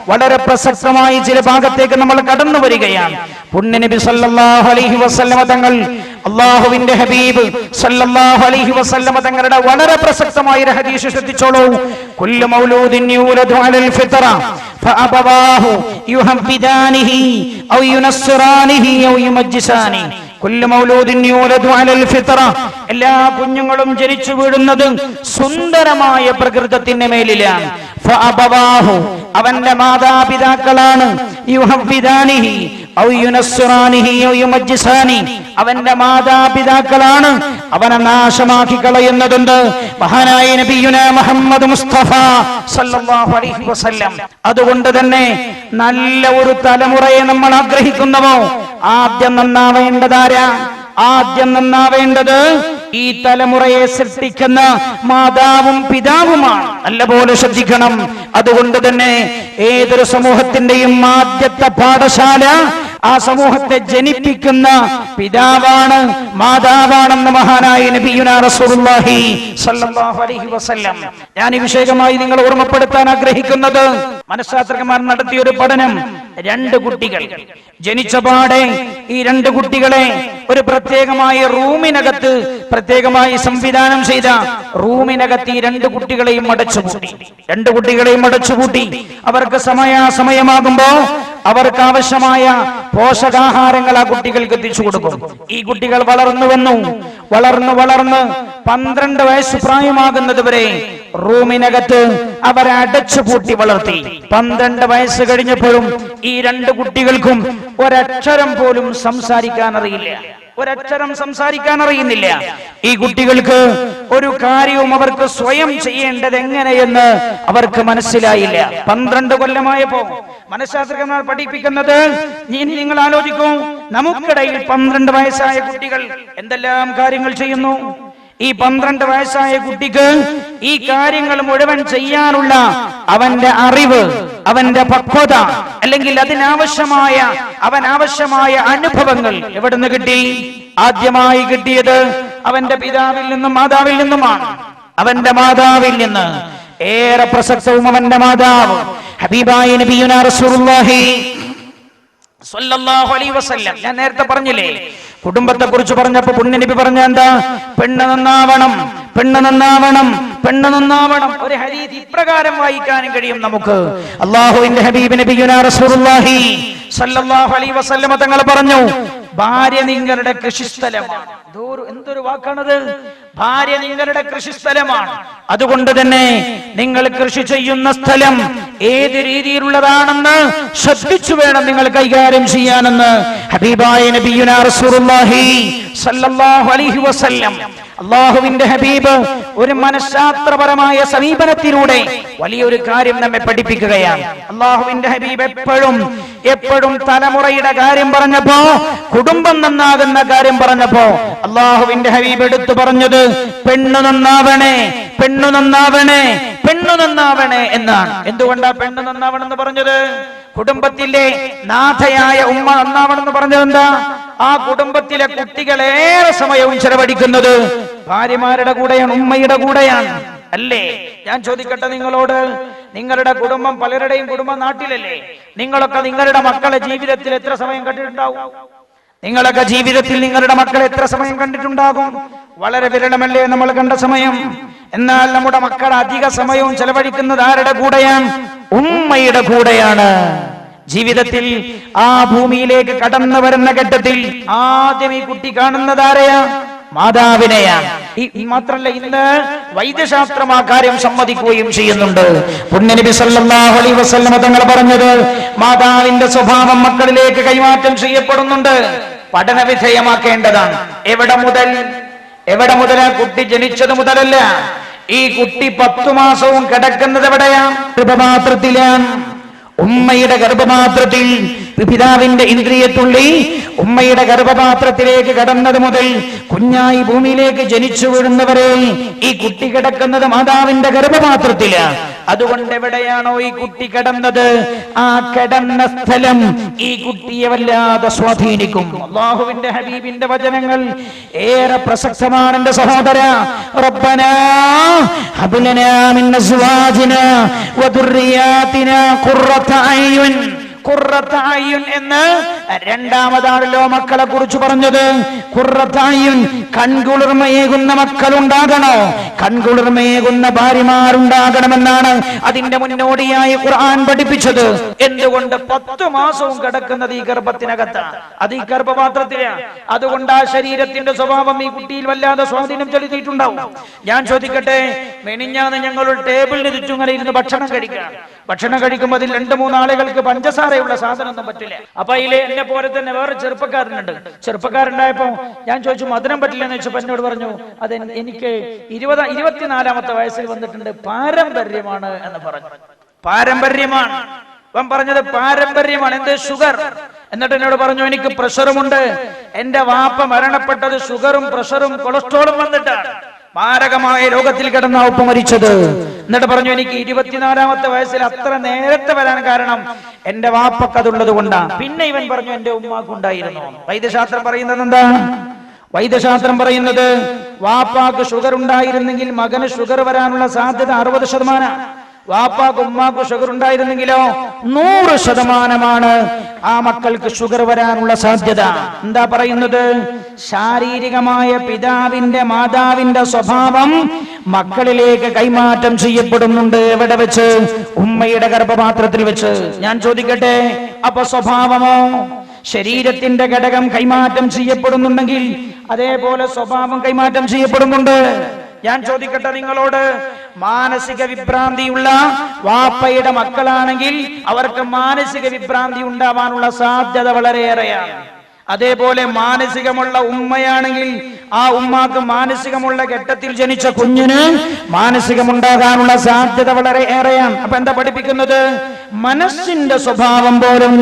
വളരെ പ്രസക്തമായി ചില ഭാഗത്തേക്ക് നമ്മൾ കടന്നു വരികയാണ്. പുണ്യനബി സല്ലല്ലാഹു അലൈഹി വസല്ലം തങ്ങൾ, അല്ലാഹുവിന്റെ ഹബീബ് സല്ലല്ലാഹു അലൈഹി വസല്ലം തങ്ങളുടെ വളരെ പ്രസക്തമായ ഒരു ഹദീസ് ശ്രദ്ധിച്ചോളൂ. കുല്ലു മൗലൂദിൻ യൂലദു അലൽ ഫിത്ര ഫഅബവാഹു യുഹബ്ബിദാനിഹി ഔ യുനസ്സിറാനിഹി ഔ യുമജ്ജിസാനി. കുല്ലു മൗലൂദിൻ യൂലദു അലൽ ഫിത്ര, എല്ലാ കുഞ്ഞുങ്ങളും ജനിച്ചു വീഴുന്നത് സുന്ദരമായ പ്രകൃതത്തിന്റെ മേലിലാണ്. ഫഅബവാഹു, അവന്റെ മാതാപിതാക്കളാണ്. യുഹബ്ബിദാനിഹി ഔ യുനസ്സിറാനിഹി ഔ യുമജ്ജിസാനി, അവന്റെ മാതാപിതാക്കളാണ് അവനെ നാശമാക്കി കളയുന്നതുണ്ട്. മഹാനായ നബിയുനാ മുഹമ്മദ് മുസ്തഫ സല്ലല്ലാഹു അലൈഹി വസല്ലം. അതുകൊണ്ട് തന്നെ നല്ല ഒരു തലമുറയെ നമ്മൾ ആഗ്രഹിക്കുന്നവോ, ആദ്യം നന്നാവേണ്ടതാരാ? ആദ്യം നന്നാവേണ്ടത് ഈ തലമുറയെ സൃഷ്ടിക്കുന്ന മാതാവും പിതാവുമാണ്. നല്ലപോലെ ശ്രദ്ധിക്കണം. അതുകൊണ്ട് തന്നെ ഏതൊരു സമൂഹത്തിന്റെയും ആദ്യത്തെ പാഠശാല ആ സമൂഹത്തെ ജനിപ്പിക്കുന്ന പിതാവാണ്, മാതാവാണെന്ന് മഹാനായ നബിയുനാ റസൂലുള്ളാഹി സ്വല്ലല്ലാഹു അലൈഹി വസല്ലം. ഞാൻ ഈ വിഷയമായി നിങ്ങൾ ഓർമ്മപ്പെടുത്താൻ ആഗ്രഹിക്കുന്നത്, മനഃശാസ്ത്രജ്ഞന്മാർ നടത്തിയ ഒരു പഠനം, 2 കുട്ടികൾ ജനിച്ചപാടെ ഈ 2 കുട്ടികളെ ഒരു പ്രത്യേകമായ റൂമിനകത്ത്, പ്രത്യേകമായി സംവിധാനം ചെയ്ത റൂമിനകത്ത് ഈ 2 കുട്ടികളെയും അടച്ചുപൂട്ടി അവർക്ക് സമയമാകുമ്പോ അവർക്ക് ആവശ്യമായ പോഷകാഹാരങ്ങൾ ആ കുട്ടികൾക്ക് എത്തിച്ചു കൊടുക്കും. ഈ കുട്ടികൾ വളർന്നു 12 വയസ്സ് പ്രായമാകുന്നത് വരെ റൂമിനകത്ത് അവരെ അടച്ചുപൂട്ടി വളർത്തി. 12 വയസ്സ് കഴിഞ്ഞപ്പോഴും ഈ 2 കുട്ടികൾക്കും ഒരക്ഷരം പോലും സംസാരിക്കാൻ അറിയുന്നില്ല. ഈ കുട്ടികൾക്ക് ഒരു കാര്യവും അവർക്ക് സ്വയം ചെയ്യേണ്ടത് എങ്ങനെയെന്ന് അവർക്ക് മനസ്സിലായില്ല. 12 കൊല്ലമായപ്പോ മനഃശാസ്ത്രജ്ഞന്മാർ പഠിപ്പിക്കുന്നത്, നിങ്ങൾ ആലോചിക്കൂ, നമുക്കിടയിൽ 12 വയസ്സായ കുട്ടികൾ എന്തെല്ലാം കാര്യങ്ങൾ ചെയ്യുന്നു. ഈ 12 വയസ്സായ കുട്ടിക്ക് ഈ കാര്യങ്ങൾ മുഴുവൻ ചെയ്യാനുള്ള അവന്റെ അറിവ്, അവന്റെ പക്വത, അല്ലെങ്കിൽ അവനാവശ്യമായ അനുഭവങ്ങൾ എവിടുന്ന് കിട്ടി? ആദ്യമായി കിട്ടിയത് അവന്റെ പിതാവിൽ നിന്നും മാതാവിൽ നിന്നുമാണ്. അവന്റെ മാതാവിൽ നിന്ന് ഏറെ പ്രസക്തവും അവന്റെ മാതാവ് ഹബീബായ നബിയുനാ റസൂലുള്ളാഹി സ്വല്ലല്ലാഹു അലൈഹി വസല്ലം. ഞാൻ നേരത്തെ പറഞ്ഞില്ലേ, കുടുംബത്തെ കുറിച്ച് പറഞ്ഞപ്പോ പുണ്യനബി പറഞ്ഞ എന്താ? പെണ്ണ് നന്നാവണം. ഒരു ഹദീസ് ഇപ്രകാരം വായിക്കാനും കഴിയും നമുക്ക്. അല്ലാഹുവിന്റെ ഹബീബ് നബിയുനാ റസൂലുള്ളാഹി സ്വല്ലല്ലാഹു അലൈഹി വസല്ലം തങ്ങൾ പറഞ്ഞു, ഭാര്യ നിങ്ങളുടെ കൃഷിസ്ഥലമാണ്. എന്തൊരു വാക്കാണത്! ഭാര്യ നിങ്ങളുടെ കൃഷിസ്ഥലമാണ്. അതുകൊണ്ട് തന്നെ നിങ്ങൾ കൃഷി ചെയ്യുന്ന സ്ഥലം ഏത് രീതിയിലുള്ളതാണെന്ന് ശ്രദ്ധിച്ചു വേണം നിങ്ങൾ കൈകാര്യം ചെയ്യാനെന്ന് ഹബീബായ നബിയുനാ റസൂലുള്ളാഹി സ്വല്ലല്ലാഹു അലൈഹി വസല്ലം. അല്ലാഹുവിന്റെ ഹബീബ് ഒരു മനഃശാസ്ത്രപരമായ സമീപനത്തിലൂടെ വലിയൊരു കാര്യം നമ്മെ പഠിപ്പിക്കുകയാണ്. അല്ലാഹുവിന്റെ ഹബീബ് എപ്പോഴും തലമുറയുടെ കാര്യം പറഞ്ഞപ്പോ, കുടുംബം നന്നാകുന്ന കാര്യം പറഞ്ഞപ്പോ അല്ലാഹുവിന്റെ ഹബീബ് എടുത്തു പറഞ്ഞത്, പെണ്ണ് നന്നാവണേ, പെണ്ണു നന്നാവണേ, പെണ്ണു നന്നാവണേ എന്നാണ്. എന്തുകൊണ്ടാ പെണ്ണു നന്നാവണം എന്ന് പറഞ്ഞത്? കുടുംബത്തിലെ നാഥയായ ഉമ്മ നന്നാവണമെന്ന് പറഞ്ഞത് എന്താ? ആ കുടുംബത്തിലെ കുട്ടികളേറെ സമയവും ചെലവഴിക്കുന്നത് ഭാര്യമാരുടെ കൂടെയാണ്, ഉമ്മയുടെ കൂടെയാണ്, അല്ലേ? ഞാൻ ചോദിക്കട്ടെ നിങ്ങളോട്, നിങ്ങളുടെ കുടുംബം, പലരുടെയും കുടുംബം നാട്ടിലല്ലേ? നിങ്ങളൊക്കെ നിങ്ങളുടെ മക്കളെ ജീവിതത്തിൽ എത്ര സമയം കണ്ടിട്ടുണ്ടാവും? നിങ്ങളൊക്കെ ജീവിതത്തിൽ നിങ്ങളുടെ മക്കളെ എത്ര സമയം കണ്ടിട്ടുണ്ടാകും? വളരെ വിരളമല്ലേ നമ്മൾ കണ്ട സമയം. എന്നാൽ നമ്മുടെ മക്കൾ അധിക സമയവും ചെലവഴിക്കുന്നത് ആരുടെ കൂടെയാണ്? ഉമ്മയുടെ കൂടെയാണ്. ജീവിതത്തിൽ ആ ഭൂമിയിലേക്ക് കടന്നു വരുന്ന ഘട്ടത്തിൽ ആദ്യം ഈ കുട്ടി കാണുന്നത് ആരെയാ? മാതാവിനെയാണ്. മാത്രല്ല, ഇന്ന് വൈദ്യശാസ്ത്രം ആ കാര്യം സമ്മതിക്കുകയും ചെയ്യുന്നുണ്ട്. പുണ്യനബി സല്ലല്ലാഹു അലൈഹി വസല്ലം തങ്ങൾ പറഞ്ഞത്, മാതാവിന്റെ സ്വഭാവം മക്കളിലേക്ക് കൈമാറ്റം ചെയ്യപ്പെടുന്നുണ്ട്, പഠന വിധേയമാക്കേണ്ടതാണ്. എവിടെ മുതൽ? കുട്ടി ജനിച്ചത് മുതലല്ല. ഈ കുട്ടി 10 മാസവും കിടക്കുന്നത് എവിടെയാ? ഗർഭപാത്രത്തിലാണ്. ഉമ്മയുടെ ഗർഭപാത്രത്തിൽ പിതാവിന്റെ ഇന്ദ്രിയത്തുള്ളി ഉമ്മയുടെ ഗർഭപാത്രത്തിലേക്ക് കടന്നത് മുതൽ കുഞ്ഞായി ഭൂമിയിലേക്ക് ജനിച്ചു വീഴുന്നവരെ ഈ കുട്ടി കിടക്കുന്നത് മാതാവിന്റെ ഗർഭപാത്രത്തില്. അതുകൊണ്ട് എവിടെയാണോ ഈ കുട്ടി കിടന്നത്, ആ കിടന്ന സ്ഥലം ഈ കുട്ടിയെ വല്ലാതെ സ്വാധീനിക്കും. അല്ലാഹുവിന്റെ ഹബീബിന്റെ വചനങ്ങൾ ഏറെ പ്രസക്തമാണ് എന്റെ സഹോദര. റബ്ബനാ ഹബ് ലനാ മിൻ അസ്വാജിനാ വദുർരിയാതിനാ ഖുർറത അയ്യുൻ. ഖുർറത അയ്യുൻ എന്ന് രണ്ടാമതാണല്ലോ മക്കളെ കുറിച്ച് പറഞ്ഞത്. ഖുർറത അയ്യുൻ, കൺകുളിർമയേകുന്ന മക്കളുണ്ടാകണോ, കൺകുളിർമയേകുന്ന ഭാര്യമാരുണ്ടാകണമെന്നാണ് അതിന്റെ മുന്നോടിയായി ഖുർആൻ പഠിപ്പിച്ചത്. എന്തുകൊണ്ട്? 10 മാസവും കിടക്കുന്നത് ഈ ഗർഭത്തിനകത്താണ്, അത് ഈ ഗർഭപാത്രത്തിലാണ്. അതുകൊണ്ട് ആ ശരീരത്തിന്റെ സ്വഭാവം ഈ കുട്ടിയിൽ വല്ലാതെ സ്വാധീനം ചെലുത്തിയിട്ടുണ്ടാവും. ഞാൻ ചോദിക്കട്ടെ, മെനിഞ്ഞാന്ന് ഞങ്ങൾ ഒരു ടേബിളിന് ചുറ്റും ഇങ്ങനെ ഇരുന്ന് ഭക്ഷണം കഴിക്കുമ്പോൾ അതിൽ 2-3 ആളുകൾക്ക് പഞ്ചസാരയുള്ള സാധനമൊന്നും പറ്റില്ല. അപ്പൊ അതിൽ എന്നെ പോലെ തന്നെ വേറെ ചെറുപ്പക്കാരനുണ്ട്. ചെറുപ്പക്കാരുണ്ടായപ്പോ ഞാൻ ചോദിച്ചു മധുരം പറ്റില്ല എന്ന് വെച്ചപ്പോ എന്നോട് പറഞ്ഞു, അത് എനിക്ക് 24-ാമത്തെ വയസ്സിൽ വന്നിട്ടുണ്ട്, പാരമ്പര്യമാണ് എന്ന് പറഞ്ഞു. പാരമ്പര്യമാണ് അവൻ പറഞ്ഞത്, പാരമ്പര്യമാണ്. എന്ത്? ഷുഗർ. എന്നിട്ട് എന്നോട് പറഞ്ഞു, എനിക്ക് പ്രഷറുമുണ്ട്, എന്റെ വാപ്പ മരണപ്പെട്ടത് ഷുഗറും പ്രഷറും കൊളസ്ട്രോളും വന്നിട്ടാണ്, മാരകമായ രോഗത്തിൽ കിടന്ന ഉപ്പ മരിച്ചത്. എന്നിട്ട് പറഞ്ഞു, എനിക്ക് 24-ാമത്തെ വയസ്സിൽ അത്ര നേരത്തെ വരാൻ കാരണം എന്റെ വാപ്പക്ക് അതുള്ളത് കൊണ്ടാണ്. പിന്നെ ഇവൻ പറഞ്ഞു, എന്റെ ഉമ്മാക്കുണ്ടായിരുന്നു. വൈദ്യശാസ്ത്രം പറയുന്നത് എന്താ? വൈദ്യശാസ്ത്രം പറയുന്നത്, വാപ്പാക്ക് ഷുഗർ ഉണ്ടായിരുന്നെങ്കിൽ മകന് ഷുഗർ വരാനുള്ള സാധ്യത 60%. വാപ്പാക്കും ഉമ്മാക്കും ഷുഗർ ഉണ്ടായിരുന്നെങ്കിലോ 100% ആ മക്കൾക്ക് ഷുഗർ വരാനുള്ള സാധ്യത. എന്താ പറയുന്നത്? ശാരീരികമായ പിതാവിന്റെ മാതാവിന്റെ സ്വഭാവം മക്കളിലേക്ക് കൈമാറ്റം ചെയ്യപ്പെടുന്നുണ്ട്. എവിടെ വെച്ച്? ഉമ്മയുടെ ഗർഭപാത്രത്തിൽ വെച്ച്. ഞാൻ ചോദിക്കട്ടെ, അപ്പൊ സ്വഭാവമോ? ശരീരത്തിന്റെ ഘടകം കൈമാറ്റം ചെയ്യപ്പെടുന്നുണ്ടെങ്കിൽ അതേപോലെ സ്വഭാവം കൈമാറ്റം ചെയ്യപ്പെടുന്നുണ്ട്. ഞാൻ ചോദിക്കട്ടെ നിങ്ങളോട്, മാനസിക വിഭ്രാന്തിയുള്ള വാപ്പയുടെ മക്കളാണെങ്കിൽ അവർക്ക് മാനസിക വിഭ്രാന്തി ഉണ്ടാവാനുള്ള സാധ്യത വളരെയേറെയാണ്. അതേപോലെ മാനസികമുള്ള ഉമ്മയാണെങ്കിൽ ആ ഉമ്മാക്ക് മാനസികമുള്ള ഘട്ടത്തിൽ ജനിച്ച കുഞ്ഞിന് മാനസികമുണ്ടാകാനുള്ള സാധ്യത വളരെ ഏറെയാണ്. അപ്പൊ എന്താ പഠിപ്പിക്കുന്നത്? മനസ്സിന്റെ സ്വഭാവം പോലും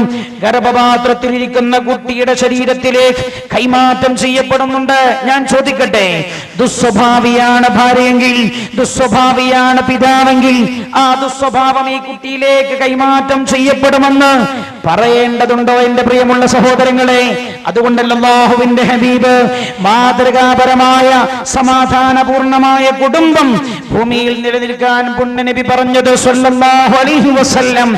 ഗർഭപാത്രത്തിലിരിക്കുന്ന കുട്ടിയുടെ ശരീരത്തിലേക്ക് കൈമാറ്റം ചെയ്യപ്പെടുന്നുണ്ട്. ഞാൻ ചോദിക്കട്ടെ, ദുസ്വഭാവിയാണ് ഭാര്യയെങ്കിൽ, ദുസ്വഭാവിയാണ് പിതാവെങ്കിൽ ആ ദുസ്വഭാവം ഈ കുട്ടിയിലേക്ക് കൈമാറ്റം ചെയ്യപ്പെടുമെന്ന് പറയേണ്ടതുണ്ടോ എന്റെ പ്രിയമുള്ള സഹോദരങ്ങളെ? അതുകൊണ്ടല്ലോ അല്ലാഹുവിന്റെ ഹബീബ് മാതൃകാപരമായ സമാധാനപൂർണമായ കുടുംബം ഭൂമിയിൽ നിലനിൽക്കാൻ പുണ്യനബി പറഞ്ഞത് സ്വല്ലല്ലാഹു അലൈഹി വസല്ലം,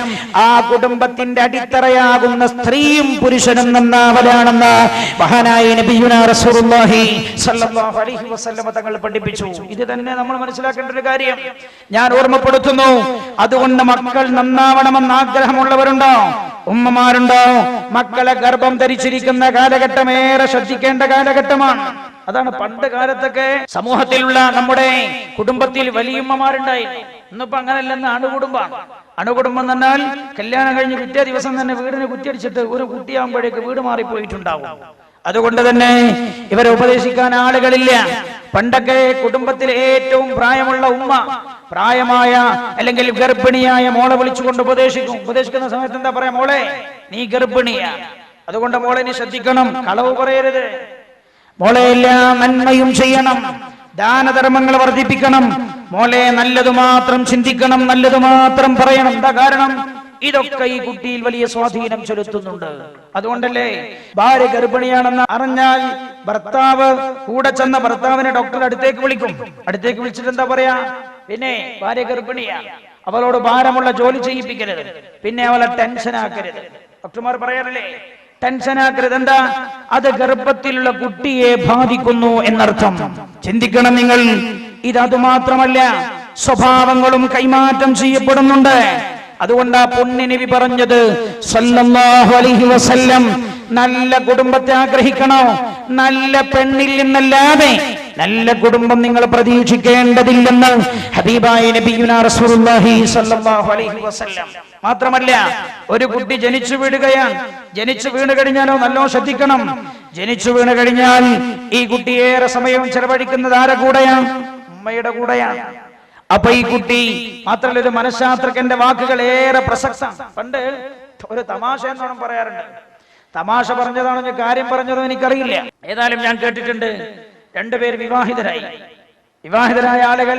ആ കുടുംബത്തിന്റെ അടിത്തറയാകുന്ന സ്ത്രീയും പുരുഷനും നന്നാവലാണെന്ന് മഹാനായ നബിയുനാ റസൂലുള്ളാഹി സ്വല്ലല്ലാഹു അലൈഹി വസല്ലം തങ്ങൾ പഠിപ്പിച്ചു. ഇത് തന്നെ നമ്മൾ മനസ്സിലാക്കേണ്ട ഒരു കാര്യം ഞാൻ ഓർമ്മപ്പെടുത്തുന്നു. അതുകൊണ്ട് മക്കൾ നന്നാവണമെന്ന് ആഗ്രഹമുള്ളവരുണ്ടോ? ഉമ്മമാരുണ്ടോ? മക്കളെ ഗർഭം ധരിച്ചിരിക്കുന്ന കാലഘട്ടം ഏറെ ശ്രദ്ധിക്കേണ്ട കാലഘട്ടമാണ്. അതാണ് പണ്ട് കാലത്തൊക്കെ സമൂഹത്തിലുള്ള നമ്മുടെ കുടുംബത്തിൽ വലിയുമ്മമാരുണ്ടായിരുന്നു. ഇന്നിപ്പോ അങ്ങനെയല്ലെന്ന് അണുകുടുംബമാണ്. അണുകുടുംബം എന്നാൽ കല്യാണം കഴിഞ്ഞ് പിറ്റേ ദിവസം തന്നെ വീടിന് കുറ്റിയടിച്ചിട്ട് ഒരു കുട്ടിയാകുമ്പോഴേക്ക് വീട് മാറിപ്പോയിട്ടുണ്ടാവും. അതുകൊണ്ട് തന്നെ ഇവരെ ഉപദേശിക്കാൻ ആളുകളില്ല. പണ്ടൊക്കെ കുടുംബത്തിലെ ഏറ്റവും പ്രായമുള്ള ഉമ്മ പ്രായമായ അല്ലെങ്കിൽ ഗർഭിണിയായ മോളെ വിളിച്ചുകൊണ്ട് ഉപദേശിക്കുന്ന സമയത്ത് എന്താ പറയാ? മോളെ, നീ ഗർഭിണിയാ, അതുകൊണ്ട് മോളെ നീ ശ്രദ്ധിക്കണം, കളവ് പറയരുത്, മോളെ എല്ലാ നന്മയും ചെയ്യണം, ദാനധർമ്മങ്ങൾ വർദ്ധിപ്പിക്കണം. മോളെ നല്ലതു മാത്രം ചിന്തിക്കണം, നല്ലതു മാത്രം പറയണം. എന്താ കാരണം? ഇതൊക്കെ ഈ കുട്ടിയിൽ വലിയ സ്വാധീനം ചെലുത്തുന്നുണ്ട്. അതുകൊണ്ടല്ലേ ഭാര്യ ഗർഭിണിയാണെന്ന് അറിഞ്ഞാൽ ഭർത്താവ് കൂടെ ചെന്ന ഭർത്താവിനെ ഡോക്ടർ അടുത്തേക്ക് വിളിക്കും. അടുത്തേക്ക് വിളിച്ചിട്ട് എന്താ പറയാ? പിന്നെ ഭാര്യ ഗർഭിണിയാ, അവളോട് ഭാരമുള്ള ജോലി ചെയ്യിപ്പിക്കരുത്, പിന്നെ അവളെ ടെൻഷനാക്കരുത്. ഡോക്ടർമാർ പറയാറില്ലേ, ടെൻഷനാക്കരുത്. എന്താ? അത് ഗർഭത്തിലുള്ള കുട്ടിയെ ബാധിക്കുന്നു എന്നർത്ഥം. ചിന്തിക്കണം നിങ്ങൾ. ഇത് മാത്രമല്ല, സ്വഭാവങ്ങളും കൈമാറ്റം ചെയ്യപ്പെടുന്നുണ്ട്. അതുകൊണ്ടാ പുണ്യനബി പറഞ്ഞത് സല്ലല്ലാഹു അലൈഹി വസല്ലം, നല്ല കുടുംബത്തെ ആഗ്രഹിക്കണോ? നല്ല പെണ്ണിൽ നിന്നല്ലാതെ നല്ല കുടുംബം നിങ്ങൾ പ്രതീക്ഷിക്കേണ്ടതില്ലെന്ന് ഹബീബായ നബിയുനാ റസൂലുള്ളാഹി സല്ലല്ലാഹു അലൈഹി വസല്ലം. മാത്രമല്ല, ഒരു കുട്ടി ജനിച്ചു വീഴുകയാണ്. ജനിച്ചു വീണ് കഴിഞ്ഞാലോ നല്ലോ ശ്രദ്ധിക്കണം. ജനിച്ചു വീണ് കഴിഞ്ഞാൽ ഈ കുട്ടി ഏറെ സമയം ചെലവഴിക്കുന്നത് ആരുടെ കൂടെയാണ്? ഉമ്മയുടെ കൂടെയാണ്. അപ്പൊ ഈ കുട്ടി മാത്രമല്ല, ഒരു മനഃശാസ്ത്രജ്ഞന്റെ വാക്കുകൾ ഏറെ പ്രസക്തം. പണ്ട് ഒരു തമാശ എന്നോണം പറയാറുണ്ട്. തമാശ പറഞ്ഞതാണോ ഞാൻ കാര്യം പറഞ്ഞതോ എനിക്കറിയില്ല. ഏതായാലും ഞാൻ കേട്ടിട്ടുണ്ട്, രണ്ടുപേർ വിവാഹിതരായ ആളുകൾ.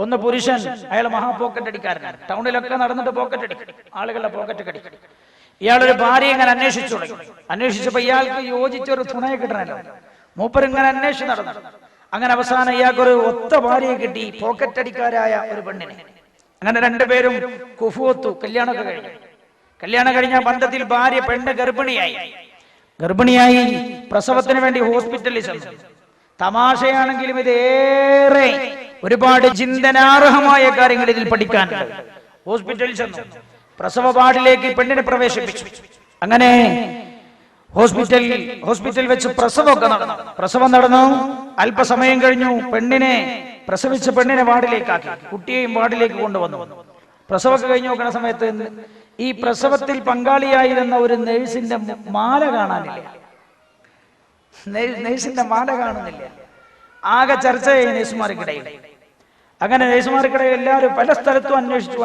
ഒന്ന് പുരുഷൻ, അയാൾ മഹാ പോക്കറ്റ് അടിക്കാരനാണ്. ടൗണിലൊക്കെ നടന്നിട്ട് പോക്കറ്റ് അടിക്കും, ആളുകളുടെ പോക്കറ്റ് അടിക്കും. ഇയാളൊരു ഭാര്യ ഇങ്ങനെ അന്വേഷിച്ചു തുടങ്ങി. അന്വേഷിച്ചപ്പോ ഇയാൾക്ക് യോജിച്ച ഒരു തുണയെ കിട്ടണല്ലോ. മൂപ്പർ ഇങ്ങനെ അന്വേഷിച്ച് നടന്നു. അങ്ങനെ അവസാനം ഇയാൾക്കൊരു ഒത്ത ഭാര്യയെ കിട്ടി, പോക്കറ്റ് അടിക്കാരായ ഒരു പെണ്ണിനെ. അങ്ങനെ രണ്ടുപേരും കുഫുവത്തു, കല്യാണമൊക്കെ കഴിഞ്ഞു. കല്യാണം കഴിഞ്ഞ ബന്ധത്തിൽ ഭാര്യ പെണ്ണ് ഗർഭിണിയായി പ്രസവത്തിന് വേണ്ടി ഹോസ്പിറ്റലിൽ ചെന്നു. തമാശയാണെങ്കിലും ഇതേറെ ഒരുപാട് ചിന്തനാർഹമായ കാര്യങ്ങൾ ഇതിൽ പഠിക്കാനുണ്ട്. ഹോസ്പിറ്റലിൽ ചെന്നു, പ്രസവ വാർഡിലേക്ക് പെണ്ണിനെ പ്രവേശിപ്പിച്ചു. അങ്ങനെ ഹോസ്പിറ്റലിൽ വെച്ച് പ്രസവം നടന്നു. അല്പസമയം കഴിഞ്ഞു, പ്രസവിച്ച പെണ്ണിനെ വാർഡിലേക്കാക്കി, കുട്ടിയെയും വാർഡിലേക്ക് കൊണ്ടുവന്നു. പ്രസവമൊക്കെ കഴിഞ്ഞു നോക്കുന്ന സമയത്ത് ഈ പ്രസവത്തിൽ പങ്കാളിയായിരുന്ന ഒരു നേഴ്സിന്റെ മാല കാണാനില്ല. നേഴ്സിന്റെ മാല കാണുന്നില്ല. ആകെ ചർച്ചയായി നേഴ്സുമാർക്കിടയിൽ. അങ്ങനെ നേഴ്സുമാർക്കിടയിൽ എല്ലാവരും പല സ്ഥലത്തും അന്വേഷിച്ചു.